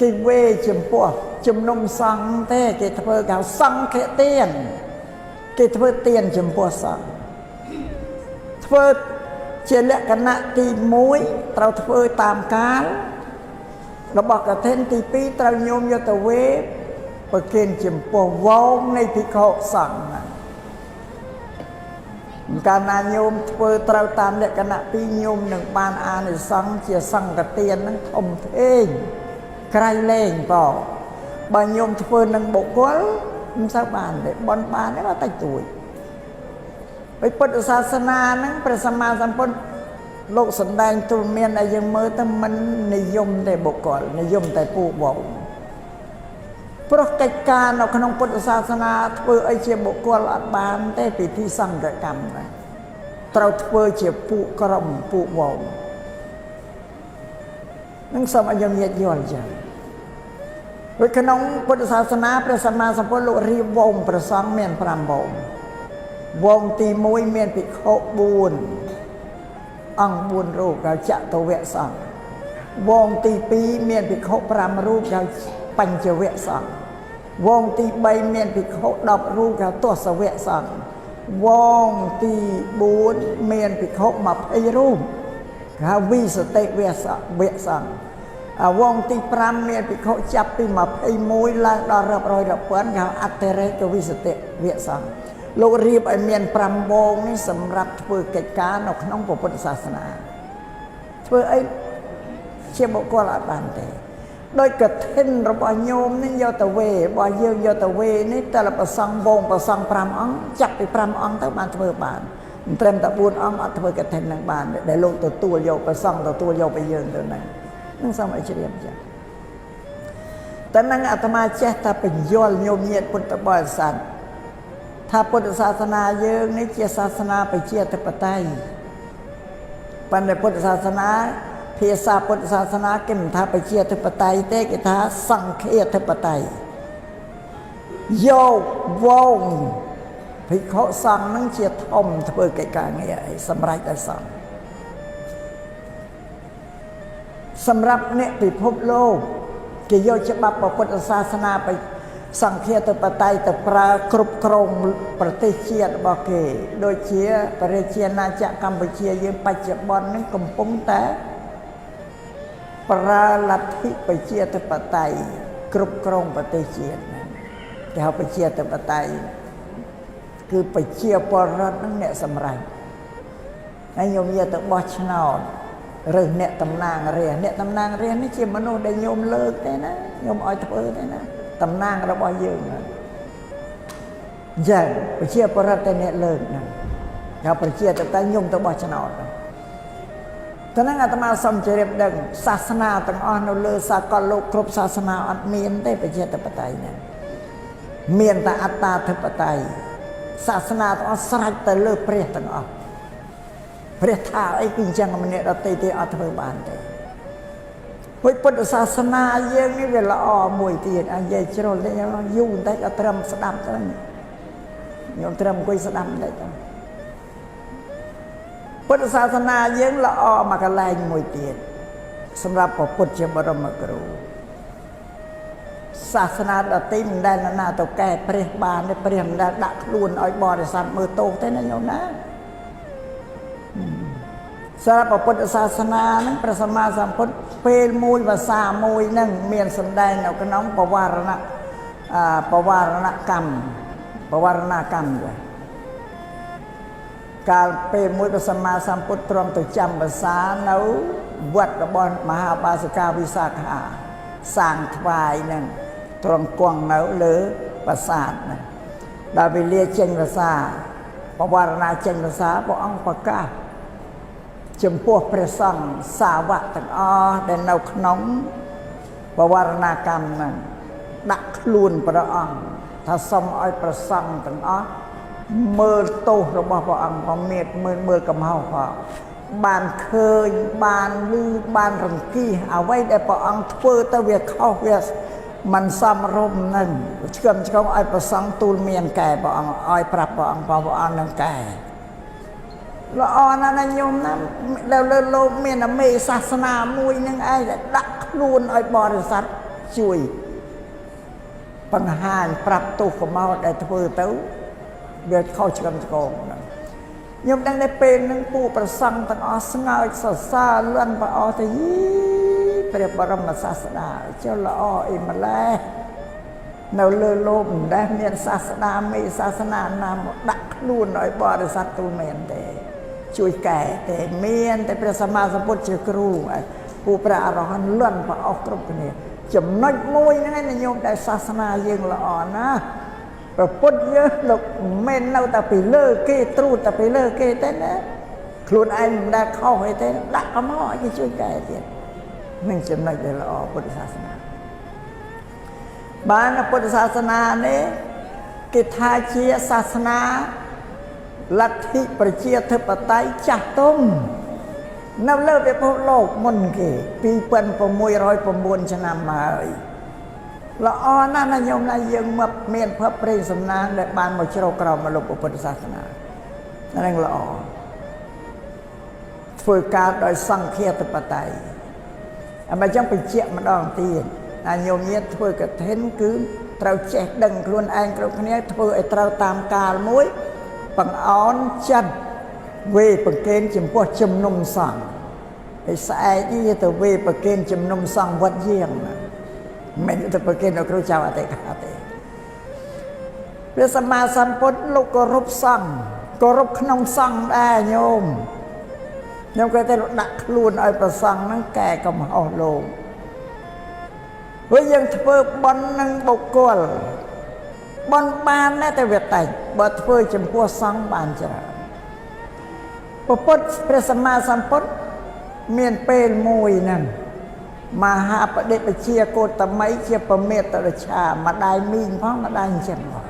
គេវេចំពោះជំនុំសង្ឃទេគេធ្វើកៅសង្ឃទានគេធ្វើទានចំពោះសង្ឃធ្វើជាលក្ខណៈទី1ត្រូវធ្វើតាមកាលរបស់កឋិនទី2ត្រូវញោមយកទៅវេប្រគេនចំពោះវងនៃភិក្ខុសង្ឃកាលណាញោមធ្វើត្រូវតាមលក្ខណៈពីរញោមនឹងបានអានិសង្ឃជាសង្ឃទាននឹងធំធេងក្រៃលែងបងបើញោមធ្វើនឹងបុគ្គលមិនសូវបានទេបនបានទេតែទួយពីពុទ្ធសាសនាហ្នឹងព្រះសម្មាសម្ពុទ្ធលោកសម្ដែងទូលមានឲ្យយើងមើលទៅមិននិយមទេបុគ្គលនិយមតែពួកវងព្រោះកិច្ចការនៅក្នុងពុទ្ធសាសនាធ្វើអីជាបុគ្គលអត់បានទេពិធីសង្ឃកម្មហ្នឹងត្រូវធ្វើជាពួកក្រុមពួកវងនឹងសូមឲ្យយើងញាតិយល់ចឹងនៅក្នុងពុទ្ធសាសនាព្រះសម្មាសម្ពុទ្ធលោករៀបវងព្រះសង្ឃមាន5វងវងទី1មានភិក្ខុ4អង្គ4រូបហៅចតុវៈសង្ឃវងទី2មានភិក្ខុ5រូបហៅបញ្ចវៈសង្ឃវងទី3មានភិក្ខុ10រូបហៅទស្សវៈសង្ឃវងទី4មានភិក្ខុ20រូបហៅវិសតិវៈសង្ឃវងទី5មានភិក្ខុចាប់ពី21ឡើងដល់រាប់រយរាប់ពាន់គេហៅអតិរេកវិសតិវៈសង្ឃលោករៀបឲ្យមាន5វងនេះសម្រាប់ធ្វើកិច្ចការនៅក្នុងពុទ្ធសាសនាធ្វើអីជាបុគ្គលអត់បានទេដោយកឋិនរបស់ញោមនេះយកទៅវេរបស់យើងយកទៅវេនេះតែប្រសង់វងប្រសង់5អង្គចាប់ពី5អង្គទៅបានធ្វើបានមិនត្រឹមតែ4អង្គអត់ធ្វើកឋិននឹងបានដែលលោកទទួលយកប្រសង់ទទួលយកពីយើងទៅហ្នឹងនឹងសូមឲ្យជ្រាបចា៎តែនឹងអាត្មាចេះតែបញ្យល់ញោមញាតិពុទ្ធបរិស័ទថាពុទ្ធសាសនាយើងនេះជាសាសនាប្រជាធិបតេយ្យប៉ុន្តែពុទ្ធសាសនាភាសាពុទ្ធសាសនាគេមិនថាប្រជាធិបតេយ្យទេគេថាសង្ឃាធិបតេយ្យយកវងភិក្ខុសង្ឃនឹងជាធំធ្វើកិច្ចការងារអីសម្រាប់ឲ្យសង្ឃសម្រាប់អ្នកពិភពលោកគេយកច្បាប់ពុទ្ធសាសនាไปសង្ឃាធិបតេយ្យទៅប្រើគ្រប់គ្រងប្រទេសជាតិរបស់គេដូចជាប្រជាណាចក្រកម្ពុជាយើងបច្ចុប្បន្ននេះកំពុងតែប្រើលទ្ធិប្រជាធិបតេយ្យគ្រប់គ្រងប្រទេសជាតិគេហៅប្រជាធិបតេយ្យគឺប្រជាពលរដ្ឋនឹងអ្នកសម្រេចហើយញោមញាទៅបោះឆ្នោតឬអ្នកតំណាងរាស្ត្រអ្នកតំណាងរាស្ត្រនេះជាមនុស្សដែលញោមលើកទេណាញោមឲ្យធ្វើទេណាតំណាងរបស់យើងហ្នឹងចឹងប្រជាពលរដ្ឋតែអ្នកលើកហ្នឹង เขาประเจียแต่ยุ่งตัวบอชนอดตอนนั้นอาตมาสมเจริญดังศาสนาต่างอ่อนเราเลยสากลโลกครบศาสนาอัดเมียนได้ประเจียตปไตยเนี่ยเมียนแต่อัตตาธิปไตยศาสนาต่างอ่อนสลายแต่เลิกเปรียต่างอ่อนเปรียท่าไอ้กินจังมันเนี่ยเราตีอัตเบิบานได้พุทธศาสนาเยี่ยงนี่เวลาอ่อมวยตีนอันใหญ่จรดเลยยุ่งได้ก็เตรียมสดับตั้งยอมเตรียมกุยสดับได้ตั้งพุทธศาสนาเยี่ยงละอ่อมากระไลมวยตีนสำหรับพระพุทธเจ้าบรมครูศาสนาดติมได้นาตัวแก่เปรียบานได้เปรียบได้ดักลุนอ้อยบอริษัทมือโตเท่นั้นโยมนะสำหรับพุทธศาสนานั้นพระสัมมาสัมพุทธเป็นมวยภาษามวยนั่งเมียนสำแดงเอากระน้องปวารณกรรมด้วยการเป็นมวยพระสัมมาสัมพุทธตรองตัวจำภาษาเนาวัดระบอนมหาบาสิกาวิสาขาสร้างทวายนั่นตรองกวงเนาหรือประสาทนั่นดาวิเลียเจงภาษาปวารณาเจงภาษาพระองค์ประกาศจำพวกพระสังสาวะต่างอ้อเดินเอาขนมปวารณากรรมนั่นดักลุนพระองค์ถ้าสมอ้อยประสังต่างอ้อเมื่อโตระบพระองค์พอเมียดเมื่อกำเฮาพอบานเคยบานลือบานรังกี้เอาไว้ได้พระองค์เพื่อตะเวียเข้าเวียมันซ้ำรมนั่นเชื่อมเขาอ้อยประสังตูลเมียนแก่พระองค์อ้อยปรับพระองค์นั่งแก่ละอ่อนนั่นโยมนะแล้วโลกเมียนเมศาสนามวยนั่งไอ้ดักลุนอ้อยบริษัทช่วยปัญหาปรับตัวของเราได้เพื่อเต้าเดือดเข้าชกันโกงนะยมดังได้เป็นนังปูประสังต่างอสงาสดซาเลื่อนปะอแต่ยี่เปรียบบรมศาสนาเจ้าละอ้ออิมาแล้วเราเลยโลมได้เมียนศาสนาไม่ศาสนานามดักลุนอ้อยบริษัทตูเมียนเตช่วยแก่แต่เมียนแต่พระสัมมาสัมพุทธเจ้ากรูผู้พระอรหันต์เลื่อนปะออกตรงนี้จำน้อยมวยนั่นโยมได้ศาสนายังละอ่อนนะพระพุทธเยอะหลกเม่นเอาแต่ไปเลิกเกตรูแต่ไปเลิกเกตนะครูไอ้ได้เข้าให้เต้นดักก็ม้อที่ช่วยแก่เตี้ยนึ่งจำน้อยได้ละอ่อนพุทธศาสนาบ้านพุทธศาสนาเนี่ยกิจทาเชียศาสนาลัทธิประเชียธิปไตยจักต้มนับเลิกไปพบโลกมนเกปี1,600 ชนะมาละอ่อนนั่นโยมนายยังมาเมียนพระเปรย์สำนักและบานมาเชโรกราวมาลบอุปศาสนานั่นละอ่อนฝึกการโดยสังเคียธิปไตยมาจังไปเชี่ยมาดองตีนโยมเนี้ยฝึกกระเทนคือเราแจกดังครุนเองครุนนี้ฝึกไอ้เราตามกาลมุ้ยปังอ้อนจันเวปเกณฑ์จำพวกจำนมสั่งไอ้สายนี่แต่เวปเกณฑ์จำนมสั่งวัดเยี่ยงไม่ได้แต่เกณฑ์เราครูเจ้าอะไรกันอะไรพระสัมมาสัมพุทธลูกกรบสั่งกรบขนมสั่งได้โยมก็แต่ดักลุนไอ้ประสังนั่งแก่กับเอาโลงเฮ้ยยังเพิ่มบอลนั่งบกกลบอลบานแน่แต่เวทไตบอลเพื่อจำพวกสังบานจะพระพุทธพระสัมมาสัมพุทธเมียนเป็นมวยนั่นมาหาประเดชเชียโกตไมเชียประเมตตรชามาได้มีนพ้องมาได้เช่นว่า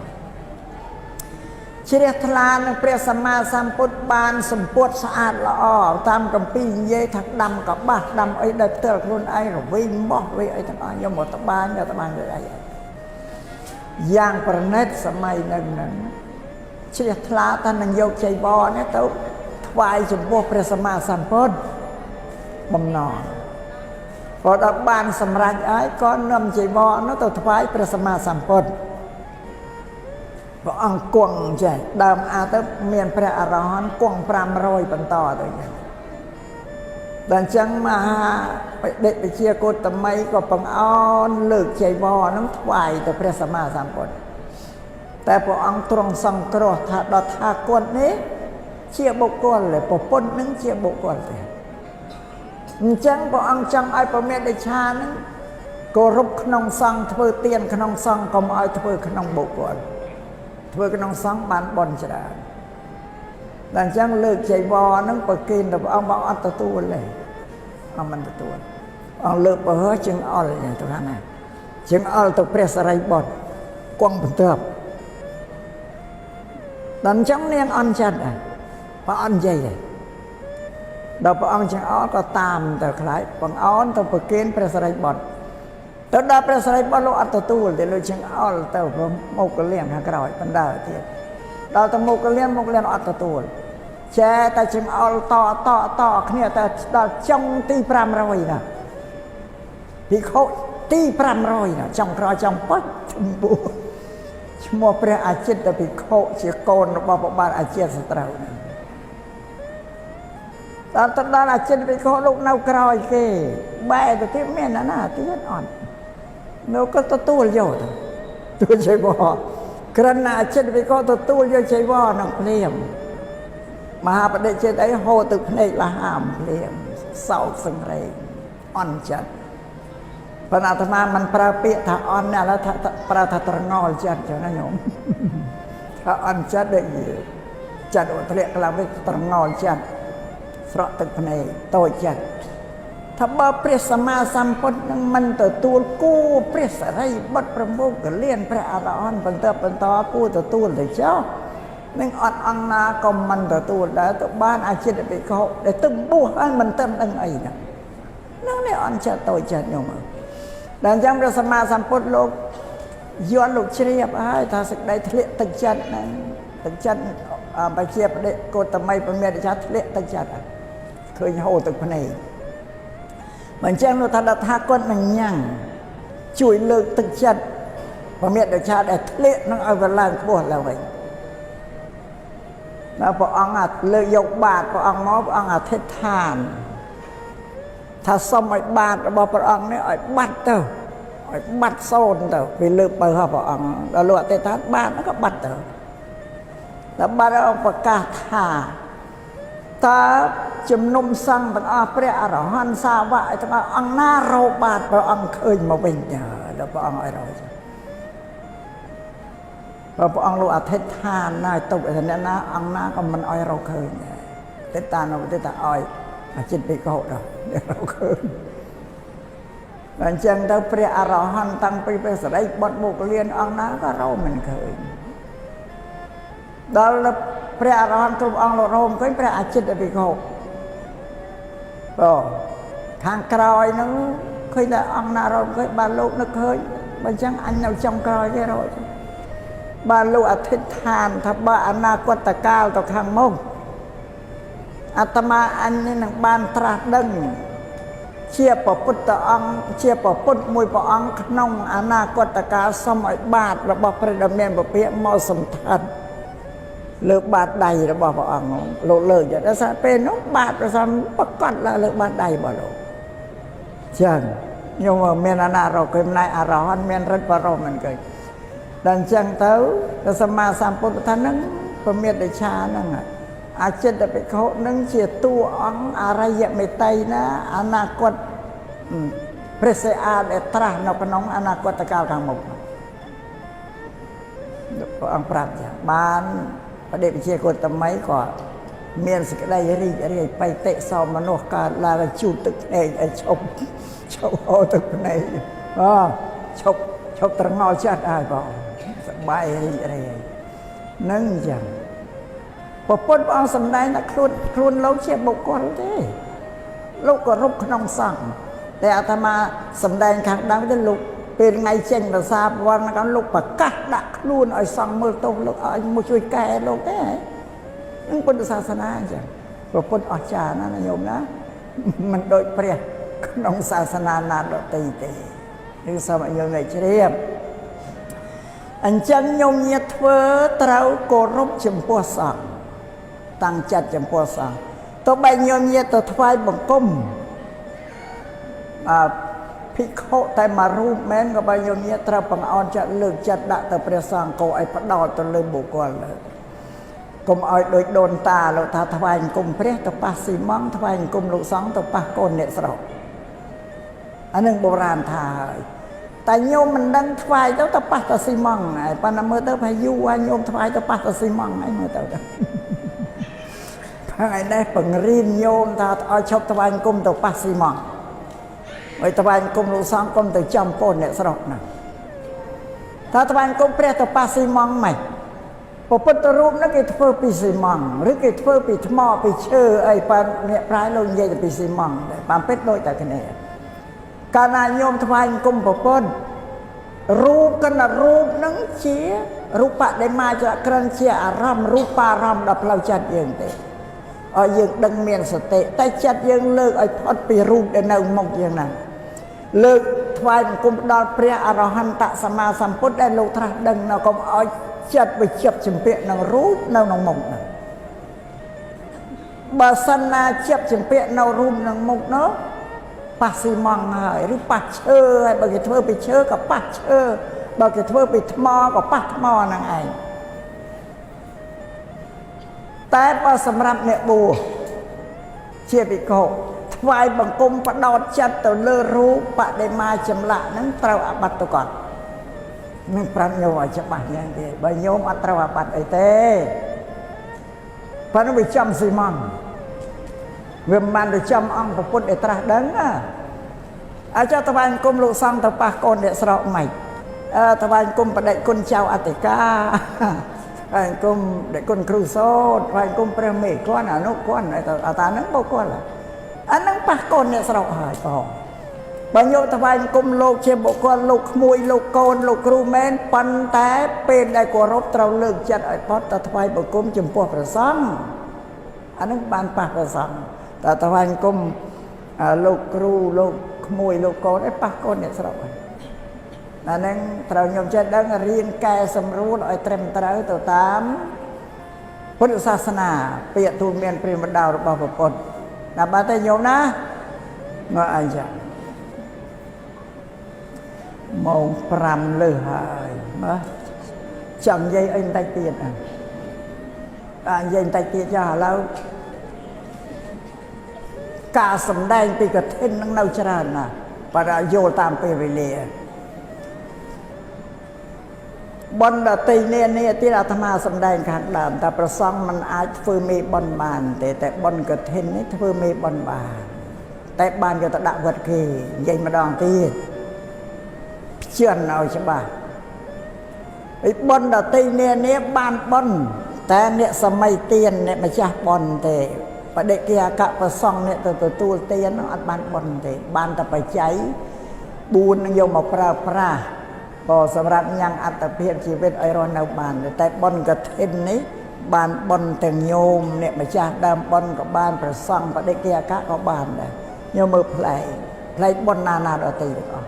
เชียทลานพระสัมมาสัมพุทธบานสมปวดสะอาดละอ้อตามกัมปีเย่ถักดำกับบาดดำไอ้เด็กเตอร์คนไอ้เราวิ่งบ่วิ่งไอ้ทั้งอ้อยหมดตะบานตะบานเลยไอ้ย่างประเนตสมัยนั้นเชียทลาท่านนังโยกใจบอเนี่ยตัวถวายสมปวดพระสัมมาสัมพุทธบำนอนพอดับบานสำรัญไอ้ก้อนน้ำใจบอนั่นตัวถวายพระสัมมาสัมพุทธพระองค์กวงใจดำอาตเมียนพระอรหันต์กวง500ปันต่อเลยดังจังมาเด็กไปเชียร์โกตไมก็ปังอ้อนเลิกใจบอน้ำถวายแต่พระสัมมาสัมพุทธแต่พระองค์ตรงสังเคราะห์ถ้าดอทากวนนี้เชียร์บุกกลเลยพอพ้นนึงเชียร์บุกกลเลยจังพระองค์จังไอ้ประเมตได้ชานั้นก็รบขนมสังเถื่อเตียนขนมสังก็มาไอ้เถื่อขนมบุกกลเถื่อขนมสังบานบอลจะได้ ដល់អញ្ចឹងលើកចៃវរហ្នឹងប្រគិនទៅព្រះអង្គអត់ទទួលទេអត់មិនទទួលអង្គលើកបើជើងអល់ទៅថាណាជើងអល់ទៅព្រះសារីបុត្រគង់បន្ទាប់ដល់អញ្ចឹងនាងអន់ចិត្តព្រះអង្គនិយាយទេដល់ព្រះអង្គជើងអល់ក៏តាមទៅខ្លាចបង្អន់ទៅប្រគិនព្រះសារីបុត្រទៅដល់ព្រះសារីបុត្រលោកអត់ទទួលទេលោកជើងអល់ទៅមុខលៀងខាងក្រោយបណ្ដើទៀតដល់ទៅមុខលៀងអត់ទទួលចេះតែជើងអល់តគ្នាតែដល់ចុងទី500ណាភិក្ខុទី500ណាចុងក្រោយចុងប៉ុចឈ្មោះព្រះអាចិតភិក្ខុជាកូនរបស់ព្រះបាទអាចិតសត្រូវដល់ទៅដល់អាចិតភិក្ខុលោកនៅក្រោយគេបែរទៅទៀតមានណាទៀតអត់នៅក៏ទទួលយកទៅចៃវរក្រណអាចិតភិក្ខុទទួលយកចៃវរនឹងភ្លាមមហាបដិជិតអីហូរទឹកភ្នែកលហាមភ្លាមសោកសង្រេងអន់ចិត្តប៉ុន្តែអាត្មាមិនប្រើពាក្យថាអន់ណាឥឡូវថាប្រើថាត្រងល់ចិត្តចឹងណាញោមថាអន់ចិត្តដូចចិត្តអត់ធ្លាក់ខ្លាំងវិញត្រងល់ចិត្តស្រក់ទឹកភ្នែកតូចចិត្តថាបើព្រះសម្មាសម្ពុទ្ធនឹងមិនទទួលគូព្រះសរិបុត្រប្រមោគលានព្រះអរហន្តបន្តគូទទួលទៅចោលនឹងអត់អង្គណាក៏មិនទទួលដែរទៅបានអាចិតភិក្ខុដែលទឹកបួសហើយមិនទៅដឹងអីហ្នឹងនេះអន់ចិត្តតូចចិត្តញោមដល់អញ្ចឹងព្រះសម្មាសម្ពុទ្ធលោកយន់លោកជ្រាបហើយថាសេចក្តីធ្លាក់ទឹកចិត្តហ្នឹងទឹកចិត្តបជាបដិកោតមីប្រមេតចាធ្លាក់ទឹកចិត្តឃើញហូរទឹកភ្នែកបើអញ្ចឹងលោកថាដល់ថាគាត់នឹងញ៉ាំងជួយលើកទឹកចិត្តប្រមេតចាដែលធ្លាក់នឹងឲ្យវាឡើងខ្ពស់ឡើងវិញដល់ព្រះអង្គលើកយកបាតព្រះអង្គមកព្រះអង្គអធិដ្ឋានថាសុំឲ្យបាតរបស់ព្រះអង្គនេះឲ្យបាត់ទៅឲ្យបាត់សូន្យទៅវាលើកបើព្រះអង្គដល់លោកអធិដ្ឋានបាតហ្នឹងក៏បាត់ទៅដល់បាត់អង្គប្រកាសថាតើជំនុំសង្ឃទាំងអស់ព្រះអរហន្តសាវកទាំងអស់អង្គណារោបាតព្រះអង្គឃើញមកវិញដល់ព្រះអង្គឲ្យរោព្រះអង្គលោកអធិដ្ឋានណាទុកឯណាអង្គណាក៏មិនឲ្យរកឃើញទេតានៅទេតាឲ្យអាចិតភិក្ខុដល់រកឃើញអញ្ចឹងទៅព្រះអរហន្តតាំងពីព្រះសរិបុត្រមុខលានអង្គណាក៏រកមិនឃើញដល់ព្រះអរហន្តគ្រប់អង្គលោករោមឃើញព្រះអាចិតភិក្ខុខាងក្រោយហ្នឹងឃើញតែអង្គណារកឃើញបានលោកនឹកឃើញបើអញ្ចឹងអញនៅចុងក្រោយគេរកបានលោកអធិដ្ឋានថាបើអនាគតកាលទៅខាងមុខអាត្មាអញនេះនឹងបានត្រាស់ដឹងជាព្រះពុទ្ធអង្គជាព្រះពុទ្ធមួយព្រះអង្គក្នុងអនាគតកាលសូមឲ្យបាតរបស់ព្រះដ៏មានពពាកមកសំថិតលើបាតដៃរបស់ព្រះអង្គលោកលើកយកដល់សារពេលនោះបាតព្រះសង្ឃប្រកាសលើបាតដៃរបស់លោកចឹងញោមមានអាណារកឃើញណៃអរហន្តមានរិទ្ធបរមមិនឃើញដល់អញ្ចឹងទៅព្រះសម្មាសម្ពុទ្ធថានឹងពមេតដេឆាហ្នឹងអាចិតភិក្ខុនឹងជាតួអង្គអរិយមេតៃណាអនាគតព្រះសិអាដែលត្រាស់នៅក្នុងអនាគតកាលខាងមុខព្រះអង្គប្រាប់ថាបានបដិបជាកុតមីក៏មានសេចក្តីរីករាយបៃតិសោមនុស្សកើតឡើងជូតទឹកភ្នែកឲ្យឈប់ហូរទឹកភ្នែកឈប់ត្រងល់ចិត្តហើយបងសប្បាយរីករាយនឹងអញ្ចឹងព្រះពុទ្ធព្រះអង្គសម្ដែងថាខ្លួនលោកជាបុគ្គលទេលោកគោរពក្នុងសង្ឃតែអាត្មាសម្ដែងខាងដើមទៅលោកពេលថ្ងៃចេញភាសាវណ្ណក៏លោកប្រកាសដាក់ខ្លួនឲ្យសង្ឃមើលទោសលោកឲ្យមកជួយកែលោកទេនឹងពុទ្ធសាសនាអញ្ចឹងព្រះពុទ្ធអស្ចារ្យណាញោមណាមិនដូចព្រះក្នុងសាសនាណាដទៃទេនឹងសូមឲ្យញោមជ្រាបអញ្ចឹងញោមញាតិធ្វើត្រូវគោរពចំពោះសង្ឃតាំងចិត្តចំពោះសង្ឃទោះបីញោមញាតិទៅថ្វាយបង្គំភិក្ខុតែមួយរូបមែនក៏បើញោមញាតិត្រូវបង្អន់ចិត្តលើកចិត្តដាក់ទៅព្រះសង្ឃគោឲ្យផ្ដោតទៅលើបុគ្គលកុំឲ្យដូចដូនតាលោកថាថ្វាយអង្គមព្រះទៅប៉ះស៊ីម៉ង់ថ្វាយអង្គមលោកសង្ឃទៅប៉ះកូនអ្នកស្រុកអានឹងបុរាណថាហើយតែញោមមិនដឹងថ្វាយទៅប៉ះតែស៊ីម៉ង់ហើយប៉ុន្តែមើលទៅថាយូរហើយញោមថ្វាយទៅប៉ះតែស៊ីម៉ង់ហើយមើលទៅ ថ្ងៃនេះបង្រៀនញោមថាឲ្យឈប់ថ្វាយគុំទៅប៉ះស៊ីម៉ងឲ្យថ្វាយគុំលោកសង្ឃគុំទៅចំពោះអ្នកស្រុកណាថាថ្វាយគុំព្រះទៅប៉ះស៊ីម៉ងមិនពុទ្ធរូបនោះគេធ្វើពីស៊ីម៉ងឬគេធ្វើពីថ្មពីឈើអីប៉ាអ្នកប្រាយលោកនិយាយពីស៊ីម៉ងដែរប៉ាពេតដូចតែគ្នាកាលណាញោមថ្វាយគុំពុទ្ធរូបកណ្ដារូបនឹងជារូបបដិមាចក្រឹងជាអារម្មណ៍រូបារម្មណ៍ដល់ផ្លូវចិត្តយើងទេឲ្យយើងដឹងមានសតិតែចិត្តយើងលើកឲ្យផុតពីរូបដែលនៅមុខយើងហ្នឹងលើកថ្វាយបង្គំដល់ព្រះអរហន្តសម្មាសម្ពុទ្ធដែលលោកត្រាស់ដឹងនៅកុំឲ្យចិត្តវិជាប់ជំពាក់នឹងរូបនៅក្នុងមុខហ្នឹងបើសិនណាជាប់ជំពាក់នៅរូបនឹងមុខនោះប៉ះស៊ីម៉ងហើយឬប៉ះឈើហើយបើគេធ្វើពីឈើក៏ប៉ះឈើបើគេធ្វើពីថ្មក៏ប៉ះថ្មហ្នឹងឯងតែបើសម្រាប់អ្នកបួសជាភិក្ខុថ្វាយបង្គំបដោតចិត្តទៅលើរូបបដិមាចម្លាក់ហ្នឹងត្រូវអាបត្តិទៅគាត់នឹងប្រាប់ញោមឲ្យច្បាស់យ៉ាងទេបើញោមអត់ត្រូវអាបត្តិអីទេប៉ុន្តែវាចំស៊ីម៉ងវាមិនបានទៅចំអង្គពុទ្ធឯត្រាស់ដឹងណាអាចថ្វាយបង្គំលោកសង្ឃទៅប៉ះកូនអ្នកស្រុកមិនថ្វាយបង្គំបដិគុណចៅអធិការថ្វាយបង្គំដេគុណគ្រូសូត្រថ្វាយបង្គំព្រះមេគាត់អនុគាត់តាហ្នឹងបោកគាត់អាហ្នឹងប៉ះកូនអ្នកស្រុកហើយបងបើញោមថ្វាយបង្គំលោកជាបុគ្គលលោកក្មួយលោកកូនលោកគ្រូមែនប៉ុន្តែពេលដែលគោរពត្រូវលើកចិត្តឲ្យផុតទៅថ្វាយបង្គំចំពោះព្រះសង្ឃអាហ្នឹងបានប៉ះព្រះសង្ឃតែថ្វាយបង្គំលោកគ្រូលោកក្មួយលោកកូនឯប៉ះកូនអ្នកស្រុកហើយអាហ្នឹងត្រូវញោមចេះដឹងរៀនកែសម្រួលឲ្យត្រឹមត្រូវទៅតាមពុទ្ធសាសនាពាក្យទូលមានព្រាហ្មណ៍đạoរបស់ព្រះពុទ្ធណាបាទតែញោមណាមកអញ្ចឹងម៉ោង5លើសហើយមើលចង់និយាយអីបន្តិចទៀតនិយាយបន្តិចទៀតចាឥឡូវការសំដែងពីកឋិននឹងនៅច្រើនណាស់បើយល់តាមពេលវេលាបណ្ឌតិនេះទៀតអាត្មាសំដែងខាងដើមតែប្រសង់មិនអាចធ្វើមេបន់បានទេតែបន់កឋិននេះធ្វើមេបន់បានតែបានយកទៅដាក់វត្តគេនិយាយម្ដងទៀតជឿនឲ្យច្បាស់ឯបណ្ឌតិនេះបានបន់តែអ្នកសម័យទៀនអ្នកម្ចាស់បន់ទេបដិគិអកប្រសង់អ្នកទៅទទួលទានអត់បានបន់ទេបានតែបច្ច័យ4នឹងយកមកប្រើប្រាស់ក៏សម្រាប់ញ៉ាំងអត្តភាពជីវិតឲ្យរស់នៅបានតែបន់កឋិននេះបានបន់ទាំងញោមអ្នកម្ចាស់ដើមបន់ក៏បានប្រសង់បដិគិអកក៏បានដែរញោមមើលផ្លែកបន់ណាដទៃទាំងអស់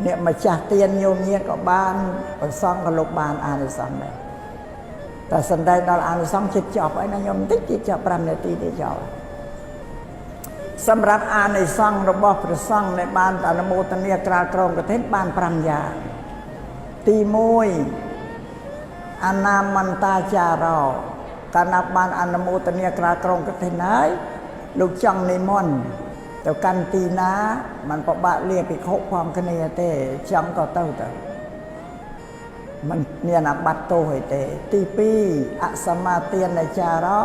អ្នកម្ចាស់ទានញោមញាតក៏បានប្រសង់ក៏លោកបានអានិសង្សដែរតែសំដែងដល់អានិសង្សជិតចប់ហើយណាញោមបន្តិចទៀតចប់5នាទីទៀតចប់សម្រាប់អានិសង្សរបស់ព្រះសង្ឃដែលបានអនុមោទនាក្រាលក្រមកឋិនបាន5យ៉ាងទី1អនាមន្តាចារោកាលណាបានអនុមោទនាក្រាលក្រមកឋិនហើយលោកចង់និមន្តទៅកាន់ទីណាมันពិបាកលាភិក្ខុพร้อมគ្នាទេចង់ក៏ទៅมันមានអាបត្តិទោសអីទេទី2អសម្មាទានចារោ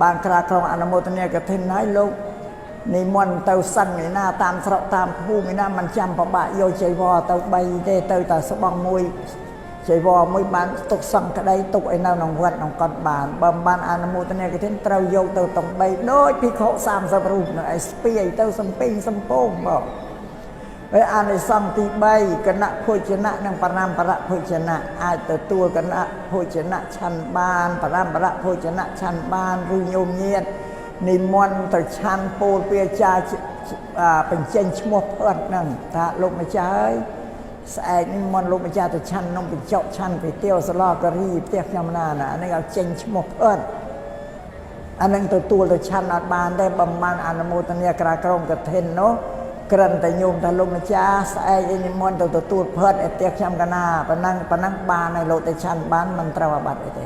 បានក្រាលក្រមអនុមោទនាកឋិនហើយលោកនិមន្តទៅសិនឯណាតាមស្រុកតាមភូមិឯណាមិនចាំពិបាកយកចីវរទៅ3ទេទៅតែស្បង់មួយចីវរមួយបានទុកសង្កដីទុកឲ្យនៅក្នុងវត្តក្នុងកត់បានបើមិនបានអនុមោទនាកឋិនត្រូវយកទៅទាំង3ដូចភិក្ខុ30រូបនៅឯស្ពាយទៅសំពេញសំពងមកហើយអានិសង្សទី3គណៈភោជនៈនិងបរមបរៈភោជនៈអាចទទួលគណៈភោជនៈឆាន់បានបរមបរៈភោជនៈឆាន់បានឬញោមញាតនិមន្តទៅឆាន់ពោលពាចាបញ្ចេញឈ្មោះផ្អិតហ្នឹងថាលោកម្ចាស់ហើយស្អែកនិមន្តលោកម្ចាស់ទៅឆាន់នំបញ្ចុកឆាន់គុយទាវសឡការីផ្ទះខ្ញុំណាអានេះឲ្យចេញឈ្មោះផ្អិតអានឹងទទួលទៅឆាន់អត់បានទេបើមិនអនុមោទនាក្រាលក្រមកឋិននោះក្រិនតែញោមថាលោកម្ចាស់ស្អែកនិមន្តទៅទទួលផ្អិតឯផ្ទះខ្ញុំកណាប៉ុណ្ណឹងបានឲ្យលោកទៅឆាន់បានមិនត្រូវអាបត្តិអីទេ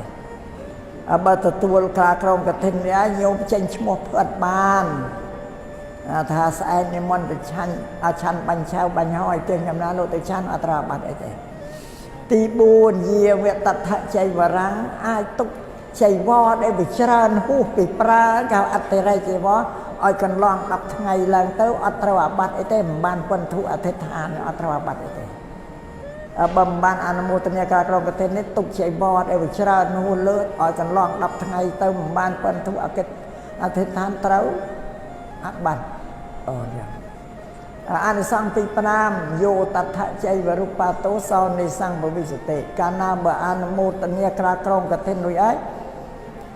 បើទទួលក្រាលក្រមកឋិននេះញោមចេញឈ្មោះផ្អិតបានថាស្អែកនិមន្តទៅឆាន់ឆាន់បាញ់ឆៅបាញ់ហើយទេខ្ញុំណាលោកទៅឆាន់អត់ត្រូវអាបត្តិអីទេទី4យាវតដ្ឋចៃវរੰអាចទុក ចៃវរដែលវាច្រើនហួសពីប្រើកៅអតិរេចៃវរឲ្យកន្លង10ថ្ងៃឡើងទៅអត់ត្រូវអាបត្តិអីទេមិនបានពន្ធុអធិដ្ឋានអត់ត្រូវអាបត្តិអីទេបើមិនបានអនុមោទនាការក្រមប្រទេសនេះទុកចៃវរដែលវាច្រើនហួសលើឲ្យកន្លង10ថ្ងៃទៅមិនបានពន្ធុអធិដ្ឋានត្រូវអាបត្តិអូយ៉ាងអានិសង្ឃទី5យោតថចៃវរុបាតោសោនិសង្ឃបវិសតិកាលណាបើអនុមោទនាក្រក្រមកឋិនរួចហើយ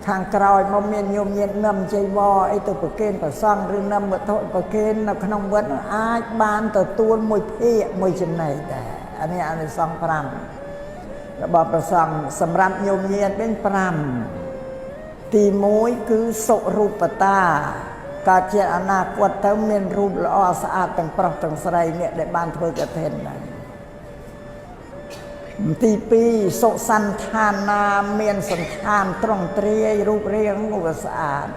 ខាងក្រោយមកមានញោមញាតនឹមចៃវរអីទៅប្រគេនប្រសង់ឬនឹមវត្ថុប្រគេននៅក្នុងវត្តអាចបានទទួលមួយភាគមួយចំណែកដែរអានេះអានិសង្ឃ5របស់ប្រសង់សម្រាប់ញោមញាតវិញ5ទី1គឺសុរូបតាកើតជាអនាគតទៅមានរូបល្អស្អាតទាំងប្រុសទាំងស្រីអ្នកដែលបានធ្វើកឋិនដែរទី2សុសន្តានាមានសន្តានត្រង់ទ្រាយរូបរាងវាស្អាត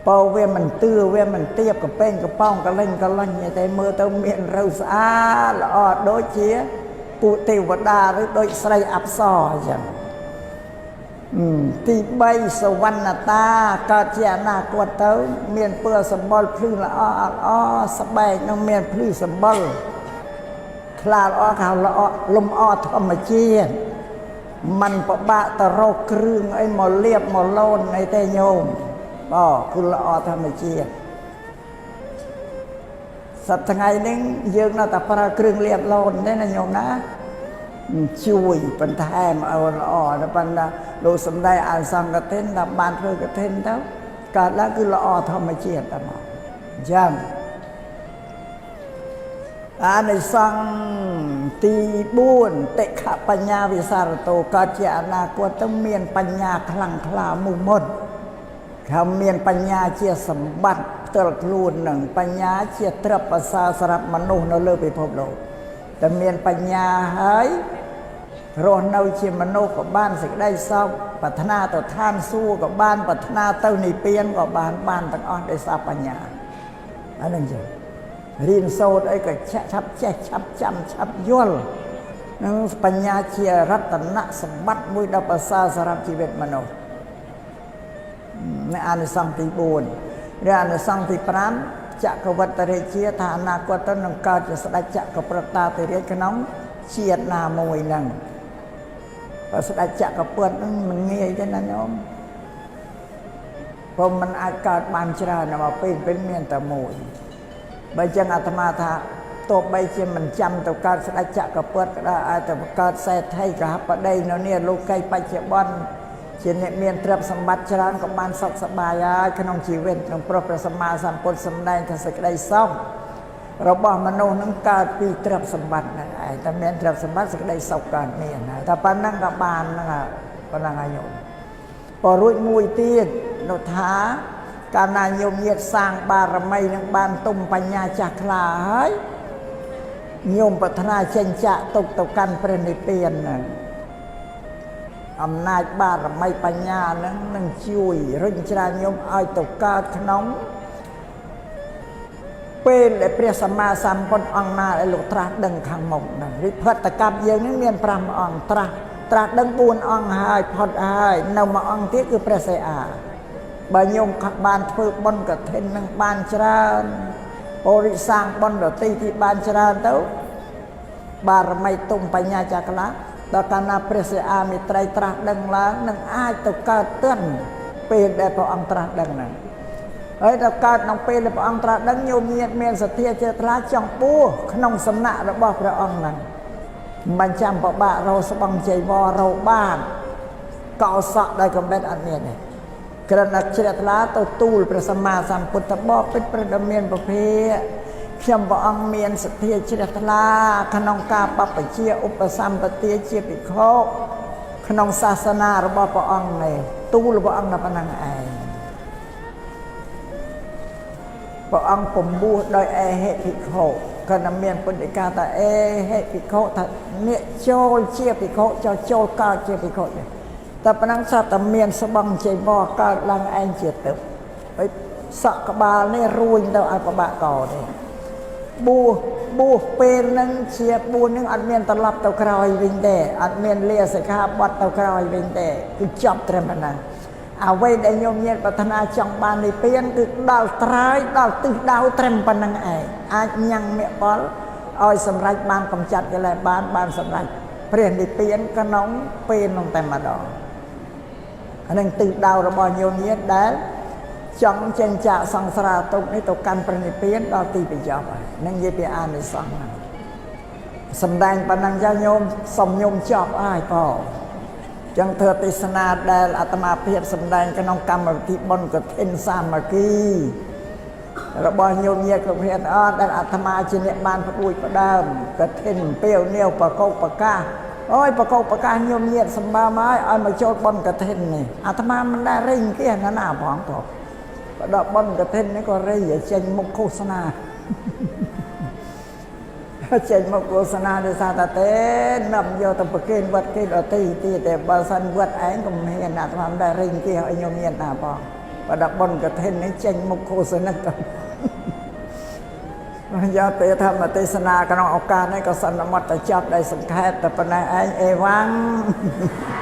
ពោវាមិនទឿវាមិនទៀបកពេងកប៉ោងកលេងកលាញ់តែមើលទៅមានរូវស្អាតល្អដូចជាពួកទេវតាឬដូចស្រីអប្សរអញ្ចឹងទី3សវណ្ណតាកើតជាអនាគតទៅមានពើសម្បុរភ្លឺល្អល្អស្បែកនឹងមានភ្លឺសម្បុរថ្លាល្អខោល្អលំអធម្មជាតិมันពិបាកទៅរកគ្រឿងអីមកលាបមកលូនអីទេញោមគឺល្អធម្មជាតិសប្តាហ៍ថ្ងៃនេះយើងនៅតែប្រើគ្រឿងលាបលូនទេណាញោមណាជួយបន្ថែមឲ្យល្អតែប៉ុន្តែលោកសំដែងអានសង្ឃកឋិនដល់បានធ្វើកឋិនទៅកើតឡើងគឺល្អធម្មជាតិតែមកអញ្ចឹងអានិសង្ឃទី4តិខបញ្ញាវិសារតោកើតជាអនាគតទៅមានបញ្ញាខ្លាំងក្លាមុះមុតเขาមានបញ្ញាជាសម្បត្តិផ្ទាល់ខ្លួននឹងបញ្ញាជាទ្រព្យប្រសើរសម្រាប់មនុស្សនៅលើពិភពលោកតែមានបញ្ញាហើយរស់នៅជាមនុស្សក៏បានសេចក្តីសុខប្រាថ្នាទៅឋានសួគ៌ក៏បានប្រាថ្នាទៅនិព្វានក៏បានទាំងអស់ដោយសារបញ្ញាអានឹងចឹងរៀនសូត្រអីក៏ឆាប់ចេះឆាប់ចាំឆាប់យល់នឹងបញ្ញាជារតនសម្បត្តិមួយដ៏ប្រសើរសម្រាប់ជីវិតមនុស្សនៅអានិសង្ឃទី4ឬអានិសង្ឃទី5ចក្រវត្តរាជាថាអនាគតទៅនឹងកើតជាស្ដេចចក្រព្រឹត្តតាធិរាជក្នុងជាតិណាមួយហ្នឹងបើស្ដេចចក្រព្រឹត្តហ្នឹងមិនងាយទេណាញោមព្រោះมันអាចកើតបានច្រើនមកពេលមានតែមួយបើចឹងអាត្មាថាទោះបីជាមិនចាំទៅកើតស្ដេចចក្រព្រឹត្តក៏ដោយអាចទៅកើតសេដ្ឋីកហបតីនៅនេះលោកីបច្ចុប្បន្នជាអ្នកមានទ្រព្យសម្បត្តិច្រើនក៏បានសុខសប្បាយហើយក្នុងជីវិតក្នុងព្រះសម្មាសម្ពុទ្ធសម្ដែងថាសេចក្តីសុខរបស់មនុស្សនឹងកើតពីទ្រព្យសម្បត្តិហ្នឹងឯងតែមានទ្រព្យសម្បត្តិសេចក្តីសុខកើតមានហើយតែប៉ុណ្ណឹងក៏បានហ្នឹងប៉ុណ្ណឹងហើយញោមក៏រួចមួយទៀតនោះថាកាលណាញោមញាតសាងបារមីនឹងបានទុំបញ្ញាចាស់ខ្លាហើយញោមប្រាថ្នាចេញចាក់ទុកទៅកាន់ព្រះនិព្វានហ្នឹងអំណាចបារមីបញ្ញាហ្នឹងនឹងជួយរុញច្រានញោមឲ្យទៅកើតក្នុងពេលដែលព្រះសម្មាសម្ពុទ្ធអង្គណាដែលលោកត្រាស់ដឹងខាងមុខហ្នឹងរិទ្ធតកម្មយើងនឹងមាន5អង្គត្រាស់ដឹង4អង្គហើយផុតហើយនៅមួយអង្គទៀតគឺព្រះសីហាបើញោមបានធ្វើបុណ្យកឋិននឹងបានច្រើនបរិសាងបុណ្យដទៃទីបានច្រើនទៅបារមីទុំបញ្ញាចាក្លាដល់កាលណាព្រះសីហាមេត្រីត្រាស់ដឹងឡើងនឹងអាចទៅកើតទិនពេលដែលព្រះអង្គត្រាស់ដឹងហ្នឹងហើយដល់កើតក្នុងពេលដែលព្រះអង្គត្រាស់ដឹងញោមញាតមានសទ្ធាជ្រះថ្លាចង់បួសក្នុងសំណាក់របស់ព្រះអង្គហ្នឹងមិនចាំពិបាករោស្បង់ចៃវររោបានកោសក់ដោយកម្រិតអត់មានទេគ្រាន់តែជ្រះថ្លាទៅទូលព្រះសម្មាសម្ពុទ្ធបពិតព្រះដ៏មានពភៈខ្ញុំព្រះអង្គមានសទ្ធាជ្រះថ្លាក្នុងការបព្វជិឧបសម្បទាជាភិក្ខុក្នុងសាសនារបស់ព្រះអង្គនេះទូលព្រះអង្គតែប៉ុណ្្នឹងឯងព្រះអង្គពំពោះដោយអេហិភិក្ខុក៏តែមានពុទ្ធិកាថាអេហិភិក្ខុថាអ្នកចូលជាភិក្ខុចូលកើតជាភិក្ខុទេតែប៉ុណ្ណឹងសត្វតែមានស្បង់ចៃវរកើតឡើងឯងជាទឹកហើយសក់ក្បាលនេះរួញទៅឲ្យប្របាក់កទេ បួសពេលនឹងជាបួសនឹងអត់មានត្រឡប់ទៅក្រោយវិញទេអត់មានលាសិក្ខាបទទៅក្រោយវិញទេគឺចប់ត្រឹមប៉ុណ្ណាអ្វីដែលញោមញាតប្រាថ្នាចង់បាននិព្វានគឺដល់ត្រើយដល់ទិសដៅត្រឹមប៉ុណ្ណឹងឯងអាចញ៉ាំងមគ្គផលឲ្យសម្រេចបានកំចាត់កិលេសបានសម្រេចព្រះនិព្វានក្នុងពេលនោះតែម្ដងអានឹងទិសដៅរបស់ញោមញាតដែលចង់ចេញចាកសង្សារទុក្ខនេះទៅកាន់ព្រះនិព្វានដល់ទីបញ្ចប់ហើយនឹងនិយាយពីអានិសង្សហ្នឹងសំដែងប៉ុណ្ណឹងចាញោមសុំញោមចប់ហើយបងចឹងធ្វើទេសនាដែលអាត្មាភាពសំដែងក្នុងកម្មវិធីបុណ្យកឋិនសាមគ្គីរបស់ញោមញាតិគ្រប់គ្នាអត់ដែលអាត្មាជាអ្នកបានផ្ដួចផ្ដើមកឋិនពេលនាវបកោបកាសអូយបកោបកាសញោមញាតិសម្បើមហើយឲ្យមកចូលបុណ្យកឋិននេះអាត្មាមិនដែលរេញគេណាផងបដល់បុណ្យកឋិននេះក៏រេចេញមុខឃោសនាចេញមកឃោសនាដោយសារតែទេនាំយកទៅប្រគេនវត្តគេដទីទៀតតែបើសិនវត្តឯងក៏មិនហ៊ានអាត្មាមិនដែលរេញគេឲ្យញោមញាតិណាផងបើដល់បុណ្យកឋិននេះចេញមុខឃោសនាទៅយកពេលធម្មទេសនាក្នុងឱកាសនេះក៏សន្មតទៅចាប់ដោយសង្ខេបតែប៉ុណ្ណេះឯងអេវ៉ាំង